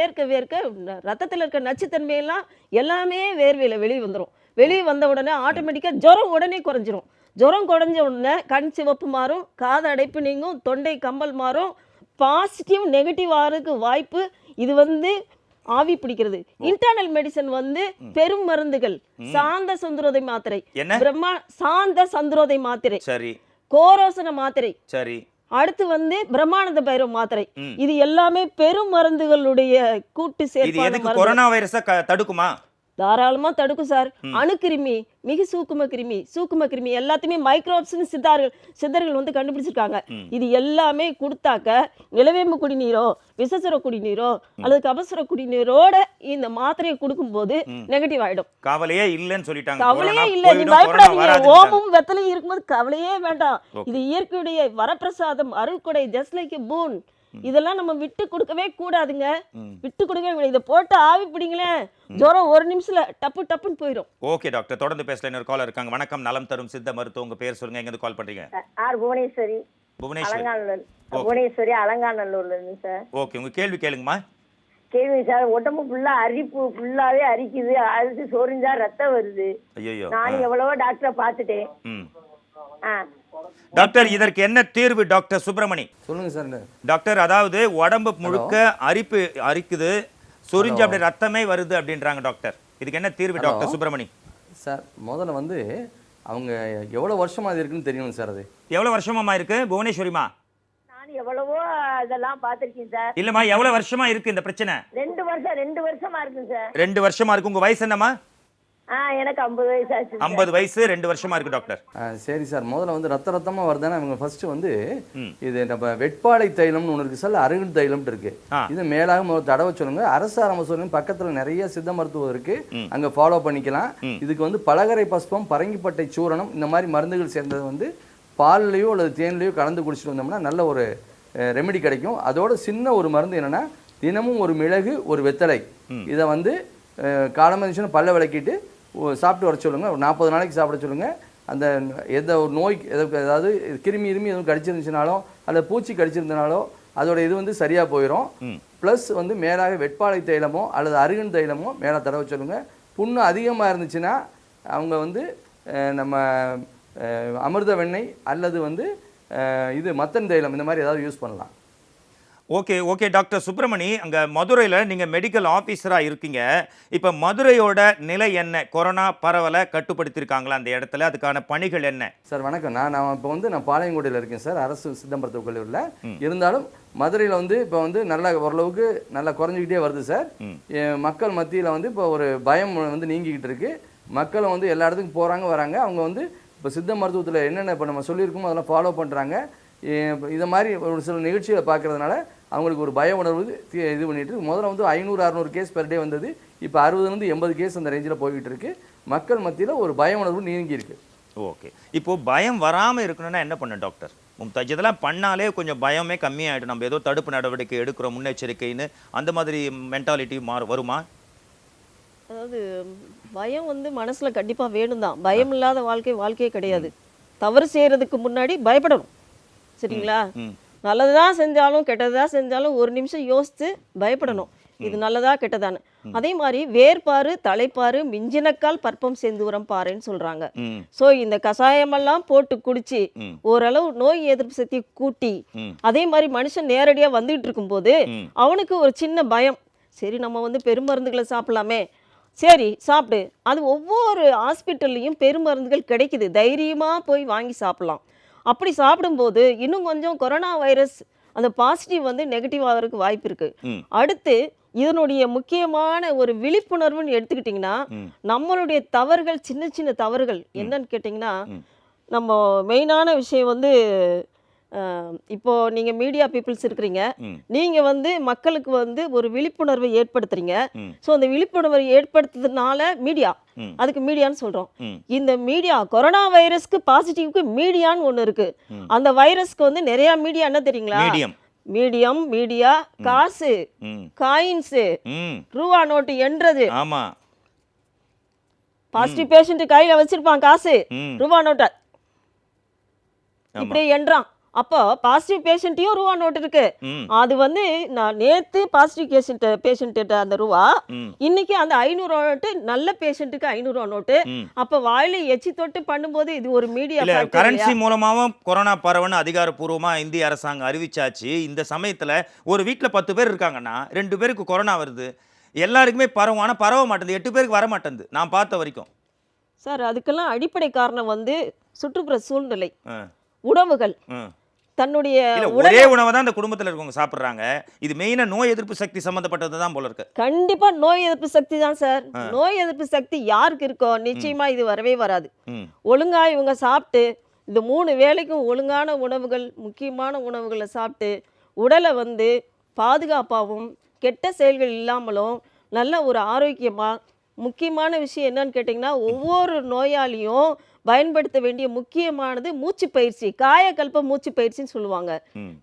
ரத்தத்தில் இருக்க நச்சுத்தன்மையெல்லாம் எல்லாமே வேர்வையில் வெளியே வந்துடும். வெளியே வந்த உடனே ஆட்டோமேட்டிக்காக ஜுரம் உடனே குறைஞ்சிரும். ஜுரம் குறைஞ்ச உடனே கண் சிவப்பு மாறும், காது அடைப்பு நீங்கும், தொண்டை கம்பல் மாறும், பாசிட்டிவ் நெகட்டிவ் ஆகிறதுக்கு வாய்ப்பு. இது வந்து ஆவி பிடிக்கிறது. இன்டர்னல் மெடிசன் வந்து பெரும் மருந்துகள், சாந்த சந்திரோதை மாத்திரை, சாந்த சந்திரோதை மாத்திரை, சரி, கோரோசன மாத்திரை, சரி, அடுத்து வந்து பிரம்மானந்த பைரவ மாத்திரை. இது எல்லாமே பெரும் மருந்துகளுடைய கூட்டு சேர்ப்பான. கொரோனா வைரஸை தடுக்குமா? தாராளமா தடுக்கும் சார். அணுக்கிருமி, மிக சூக்கும கிருமி எல்லாத்தையுமே மைக்ரோப்ஸ்னு சித்தர்கள் வந்து கண்டுபிடிச்சிருக்காங்க. இது எல்லாமே கொடுத்தாக்க நிலவேம்பு குடிநீரோ விசசுர குடிநீரோ அல்லது கபசுர குடிநீரோட இந்த மாத்திரையை கொடுக்கும்போது நெகட்டிவ் ஆயிடும். கவலையே இல்லைன்னு சொல்லிட்டாங்க. கவலையே இல்லை, நீ பயப்படாதீங்க. ஓமும் வெத்தலையும் இருக்கும்போது கவலையே வேண்டாம். இது இயற்கையுடைய வரப்பிரசாதம், அருள்கொடை, ஜஸ்ட் லைக் எ பூன். இதெல்லாம் நம்ம விட்டு கொடுக்கவே கூடாதுங்க. விட்டு கொடுக்கவே கூடாது. இதை போட்டு ஆவி பிடிங்களேன், ஜுரம் ஒரு நிமிஷத்துல டப்புன்னு போயிடும். ஓகே டாக்டர், தொடர்ந்து பேசல. இன்னொரு காலர் இருக்காங்க. வணக்கம், நலம் தரும் சித்த மருத்துவம். உங்க பேர் சொல்லுங்க, எங்க இருந்து கால் பண்றீங்க? புவனேஸ்வரி. புவனேஸ்வரி அலங்காநல்லூர்ல இருந்து சார். ஓகே, உங்க கேள்வி கேளுங்கம்மா. கேள்வி சார், உடம்பு ஃபுல்லா அரிப்பு, ஃபுல்லாவே அரிக்குது, அரிச்சு சொரிஞ்சா ரத்தம் வருது. ஐயோ, நான் எவ்வளவோ டாக்டரை பார்த்துட்டேன். டாக்டர், இதற்கு என்ன தீர்வு டாக்டர் சுப்பிரமணி? சொல்லுங்க சார். டாக்டர், அதாவது உடம்பு முழுக்க அரிக்குது, சொரிஞ்சு அப்படி ரத்தமே வருது அப்படின்றாங்க டாக்டர். இதுக்கு என்ன தீர்வு டாக்டர் சுப்பிரமணி? சார், முதல்ல வந்து அவங்க எவ்வளவு வருஷமா இது இருக்குன்னு தெரியணும் சார். அது எவ்வளவு வருஷமா இருக்கு புவனேஸ்வரிமா? நான் எவ்வளவோ இதெல்லாம் பார்த்திருக்கேன் சார். இல்லம்மா, எவ்வளவு வருஷமா இருக்கு இந்த பிரச்சனை? 2 வருஷமா இருக்கு சார். 2 வருஷமா இருக்கு. உங்க வயசு என்னம்மா? எனக்கு 50 வயசு ஆச்சு. 50 வயசு, 2 வருஷமா இருக்கு டாக்டர். சரி சார், முதல்ல வந்து ரத்தமா வருதுன்னா இவங்க ஃபர்ஸ்ட் வந்து இது நம்ம வெட்பாலை தைலம்னு ஒன்று இருக்கு சார், அருகன் தைலம்னு இருக்கு. இது மேலாக தடவை சொல்லுங்க. அரசாரம சொல்லுங்க, பக்கத்துல நிறைய சித்த மருத்துவம் இருக்கு, அங்க ஃபாலோ பண்ணிக்கலாம். இதுக்கு வந்து பலகரை பஸ்பம், பரங்கிப்பட்டை சூரணம், இந்த மாதிரி மருந்துகள் சேர்ந்தது வந்து பால்லையோ அல்லது தேன்லையோ கலந்து குடிச்சிட்டு வந்தோம்னா நல்ல ஒரு ரெமெடி கிடைக்கும். அதோட சின்ன ஒரு மருந்து என்னன்னா, தினமும் ஒரு மிளகு, ஒரு வெத்தலை, இதை வந்து காலமதிச்சுன்னு பல்ல விளக்கிட்டு சாப்பிட்டு வர சொல்லுங்க. ஒரு 40 நாளைக்கு சாப்பிட சொல்லுங்க. அந்த எந்த ஒரு நோய் ஏதாவது கிருமி எதுவும் கடிச்சிருந்துச்சுனாலும் அல்லது பூச்சி கடிச்சிருந்தனாலோ அதோட இது வந்து சரியா போயிடும். ப்ளஸ் வந்து மேலாக வெட்பாலை தைலமோ அல்லது அருகன் தைலமோ மேலே தடவை சொல்லுங்க. புண்ணு அதிகமாக இருந்துச்சுன்னா அவங்க வந்து நம்ம அமிர்த வெண்ணெய் அல்லது வந்து இது மத்தன் தைலம் இந்த மாதிரி ஏதாவது யூஸ் பண்ணலாம். ஓகே டாக்டர் சுப்பிரமணி, அங்கே மதுரையில் நீங்கள் மெடிக்கல் ஆஃபீஸராக இருக்கீங்க. இப்போ மதுரையோட நிலை என்ன? கொரோனா பரவலை கட்டுப்படுத்தியிருக்காங்களா அந்த இடத்துல? அதுக்கான பணிகள் என்ன? சார் வணக்கம், நான் இப்போ வந்து பாளையங்கோட்டையில் இருக்கேன் சார், அரசு சித்த மருத்துவக் கல்லூரியில். இருந்தாலும் மதுரையில் வந்து இப்போ வந்து நல்லா ஓரளவுக்கு நல்லா குறைஞ்சிக்கிட்டே வருது சார். மக்கள் மத்தியில் வந்து இப்போ ஒரு பயம் வந்து நீங்கிக்கிட்டு இருக்கு. மக்கள் வந்து எல்லா இடத்துக்கும் போகிறாங்க வராங்க. அவங்க வந்து இப்போ சித்த மருத்துவத்தில் என்னென்ன இப்போ நம்ம சொல்லியிருக்கோமோ அதெல்லாம் ஃபாலோ பண்ணுறாங்க. இதை மாதிரி ஒரு சில நிகழ்ச்சிகளை பார்க்கறதுனால அவங்களுக்கு ஒரு பய உணர்வு இது பண்ணிட்டு முதல்ல வந்து 500-600 கேஸ் பெர் டே வந்தது. இப்போ 60-80 கேஸ் அந்த ரேஞ்சில் போய்கிட்டு இருக்கு. மக்கள் மத்தியில் ஒரு பய உணர்வு நீங்கி இருக்கு. ஓகே, இப்போ பயம் வராமல் இருக்கணும்னா என்ன பண்ண டாக்டர்? இதெல்லாம் பண்ணாலே கொஞ்சம் பயமே கம்மியாயிடும். நம்ம ஏதோ தடுப்பு நடவடிக்கை எடுக்கிறோம், முன்னெச்சரிக்கைன்னு, அந்த மாதிரி மென்டாலிட்டி வருமா? அதாவது பயம் வந்து மனசுல கண்டிப்பா வேணும் தான். பயம் இல்லாத வாழ்க்கையே கிடையாது. தவறு செய்யறதுக்கு முன்னாடி பயப்படணும், சரிங்களா? நல்லதுதான் செஞ்சாலும் கெட்டதுதான் செஞ்சாலும் ஒரு நிமிஷம் யோசித்து பயப்படணும், இது நல்லதா கெட்டதான்னு. அதே மாதிரி வேர்பாரு, தலைப்பாரு, மிஞ்சினக்கால் பற்பம் செந்தூரம் பாருன்னு சொல்றாங்க. ஸோ இந்த கஷாயமெல்லாம் போட்டு குடிச்சு ஓரளவு நோய் எதிர்ப்பு சக்தி கூட்டி, அதே மாதிரி மனுஷன் நேரடியா வந்துட்டு இருக்கும்போது அவனுக்கு ஒரு சின்ன பயம், சரி நம்ம வந்து பெருமருந்துகளை சாப்பிடலாமே, சரி சாப்பிடு. அது ஒவ்வொரு ஹாஸ்பிட்டல்லையும் பெருமருந்துகள் கிடைக்குது, தைரியமாக போய் வாங்கி சாப்பிடலாம். அப்படி சாப்பிடும்போது இன்னும் கொஞ்சம் கொரோனா வைரஸ் அந்த பாசிட்டிவ் வந்து நெகட்டிவ் ஆகிறதுக்கு வாய்ப்பு இருக்கு. அடுத்து இதனுடைய முக்கியமான ஒரு விழிப்புணர்வுன்னு எடுத்துக்கிட்டிங்கன்னா, நம்மளுடைய தவறுகள், சின்ன சின்ன தவறுகள் என்னன்னு கேட்டிங்கன்னா, நம்ம மெயினான விஷயம் வந்து இப்போ நீங்கள் மீடியா பீப்புள்ஸ் இருக்கிறீங்க, நீங்கள் வந்து மக்களுக்கு வந்து ஒரு விழிப்புணர்வை ஏற்படுத்துறீங்க. ஸோ அந்த விழிப்புணர்வை ஏற்படுத்துறதுனால மீடியா, அதுக்கு மீடியான்னு சொல்கிறோம். இந்த மீடியா கொரோனா வைரஸ்க்கு பாசிட்டிவ்க்கு மீடியான்னு ஒன்று இருக்கு. அந்த வைரஸ்க்கு வந்து நிறையா மீடியா என்ன தெரியுங்களா? மீடியா, காசு, காயின்ஸு, ரூபா நோட்டு என்றது. ஆமா, பாசிட்டிவ் பேஷண்ட் கையில் வச்சிருப்பான் காசு, ரூபா நோட்டை இப்படியே என்றான். அப்போ பாசிட்டிவ் பேஷண்ட்டையும் ரூபா நோட்டு இருக்கு. அது வந்து நான் நேத்து பாசிட்டிவ் பேஷண்ட் அந்த ரூபா, இன்னைக்கு அந்த 500 ரூபா நோட்டு நல்ல பேஷண்ட்டுக்கு 500 ரூபா நோட்டு. அப்ப வாயில எச்சி தொட்டு பண்ணும்போது இது ஒரு மீடியா கரன்சி மூலமாவும் கொரோனா பரவன்னு அதிகாரப்பூர்வமா இந்திய அரசாங்கம் அறிவிச்சாச்சு. இந்த சமயத்துல ஒரு வீட்டுல 10 பேர் இருக்காங்கன்னா 2 பேருக்கு கொரோனா வருது, எல்லாருக்குமே பரவும். ஆனா பரவ மாட்டேங்குது, 8 பேருக்கு வர மாட்டேங்குது நான் பார்த்த வரைக்கும். சார் அதுக்கெல்லாம் அடிப்படை காரணம் வந்து சுற்றுப்புற சூழ்நிலை, உணவுகள். தன்னுடைய ஒரே உணவை தான் அந்த குடும்பத்தில் இருக்கவங்க சாப்பிட்றாங்க. இது மெயினா நோய் எதிர்ப்பு சக்தி சம்பந்தப்பட்டது தான் போல இருக்கு. கண்டிப்பா நோய் எதிர்ப்பு சக்தி தான் சார். நோய் எதிர்ப்பு சக்தி யாருக்கு இருக்கோ நிச்சயமா இது வரவே வராது. ஒழுங்கா இவங்க சாப்பிட்டு இந்த 3 வேளைக்கும் ஒழுங்கான உணவுகள், முக்கியமான உணவுகளை சாப்பிட்டு உடலை வந்து பாதுகாப்பாகவும் கெட்ட செயல்கள் இல்லாமலும் நல்ல ஒரு ஆரோக்கியமா, முக்கியமான விஷயம் என்னன்னு கேட்டிங்கன்னா ஒவ்வொரு நோயாளியும் பயன்படுத்த வேண்டிய முக்கியமானது மூச்சு பயிற்சி, காயக்கல்ப மூச்சு பயிற்சின்னு சொல்லுவாங்க.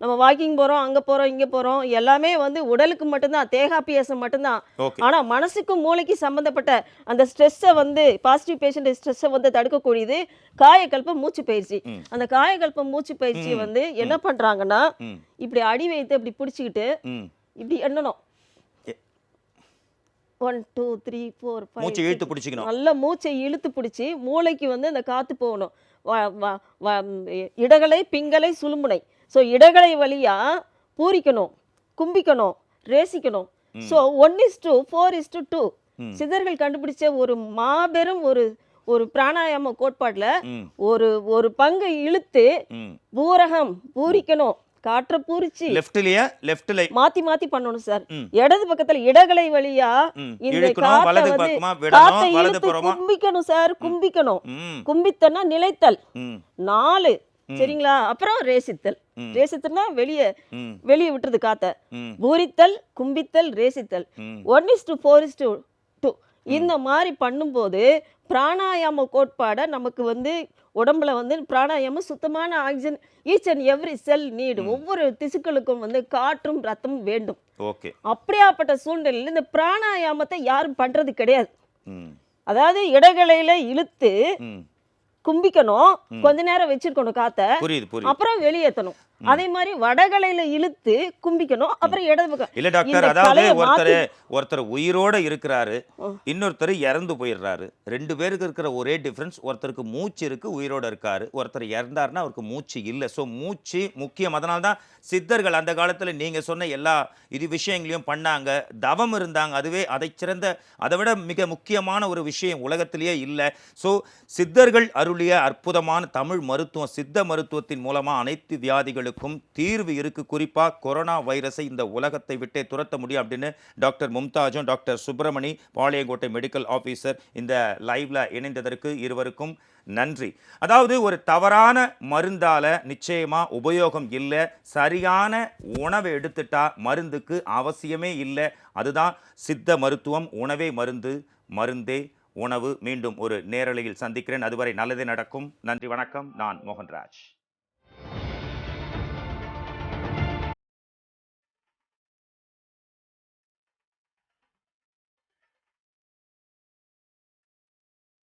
நம்ம வாக்கிங் போறோம், அங்க போறோம், இங்க போறோம், எல்லாமே வந்து உடலுக்கு மட்டும்தான், தேகாபியாசம் மட்டும்தான். ஆனா மனசுக்கும் மூளைக்கும் சம்பந்தப்பட்ட அந்த ஸ்ட்ரெஸ்ஸை வந்து பாசிட்டிவ் பேஷண்ட் ஸ்ட்ரெஸ்ஸை வந்து தடுக்கக்கூடியது காயக்கல்ப மூச்சு பயிற்சி. அந்த காயக்கல்ப மூச்சு பயிற்சியை வந்து என்ன பண்றாங்கன்னா இப்படி அடி வைத்து இப்படி பிடிச்சிக்கிட்டு இப்படி எண்ணணும். 1 2 3 4 5 மூச்சை இழுத்து பிடிச்சிக்கணும். நல்ல மூச்சை இழுத்து பிடிச்சி மூளைக்கு வந்து அந்த காத்து போகணும். இடகலை, பிங்கலை, சுழுமுனை. ஸோ இடகலை வழியா பூரிக்கணும், கும்பிக்கணும், ரேசிக்கணும். ஸோ 1:4:2 சித்தர்கள் கண்டுபிடிச்ச ஒரு மாபெரும் ஒரு பிராணாயாம கோட்பாடுல ஒரு பங்கு இழுத்து பூரகம் பூரிக்கணும், காற்ற பூரிச்சு லெஃப்ட்ல மாத்தி மாத்தி பண்ணணும் சார். இடது பக்கத்துல இடகலை வழியா இந்த காத்தை வந்து காத்தை இழுத்து கும்பிக்கணும் சார். கும்பிக்கணும், கும்பித்தனா நிலைத்தல் 4 சரிங்களா. அப்புறம் ரேசித்தல். ரேசித்தல்னா வெளியே விட்டுறது காத்த. பூரித்தல், கும்பித்தல், ரேசித்தல். 1:4:2 இந்த மாதிரி பண்ணும்போது பிராணாயாம கோட்பாடை நமக்கு வந்து உடம்புல வந்து பிராணாயாமம் சுத்தமான oxygen each and every sell need. ஒவ்வொரு திசுக்களுக்கும் வந்து காற்றும் ரத்தமும் வேண்டும். அப்படியாப்பட்ட சூழ்நிலையில் இந்த பிராணாயாமத்தை யாரும் பண்றது கிடையாது. அதாவது இடகலையில இழுத்து கும்பிக்கணும், கொஞ்ச நேரம் வச்சிருக்கணும் காத்த, அப்புறம் வெளியேற்றணும். அதே மாதிரி வடகலையில இழுத்து கும்பிக்கணும், அப்புறம் இடது பக்கம். இல்ல டாக்டர், அதாவது ஒருத்தர் உயிரோட இருக்கிறாரு, இன்னொருத்தர் இறந்து போயிடுறாரு. 2 பேருக்கு இருக்கிற ஒரே டிஃபரன்ஸ், ஒருத்தருக்கு மூச்சு இருக்கு, உயிரோட இருக்காரு. ஒருத்தர் இறந்தாருன்னா அவருக்கு மூச்சு இல்லை. ஸோ மூச்சு முக்கியம். அதனால தான் சித்தர்கள் அந்த காலத்துல நீங்க சொன்ன எல்லா விஷயங்களையும் பண்ணாங்க, தவம் இருந்தாங்க. அதுவே அதை விட மிக முக்கியமான ஒரு விஷயம் உலகத்திலேயே இல்லை. ஸோ சித்தர்கள் அருளிய அற்புதமான தமிழ் மருத்துவம், சித்த மருத்துவத்தின் மூலமா அனைத்து வியாதிகளுக்கும் தீர்வு இருக்கு. குறிப்பா கொரோனா வைரஸை இந்த உலகத்தை விட்டே துரத்த முடியும் அப்படின்னு டாக்டர் மும்தாஜும் doctor Subramani, Palayamkottai medical officer இந்த லைவ்ல இணைந்ததற்கு இருவருக்கும் நன்றி. அதாவது ஒரு தவறான மருந்தால நிச்சயமா உபயோகம் இல்லை. சரியான உணவை எடுத்துட்டா மருந்துக்கு அவசியமே இல்லை. அதுதான் சித்த மருத்துவம். உணவே மருந்து, மருந்தே உணவு. மீண்டும் ஒரு நேரலையில் சந்திக்கிறேன். அதுவரை நல்லதே நடக்கும். நன்றி, வணக்கம். நான் மோகன்ராஜ்.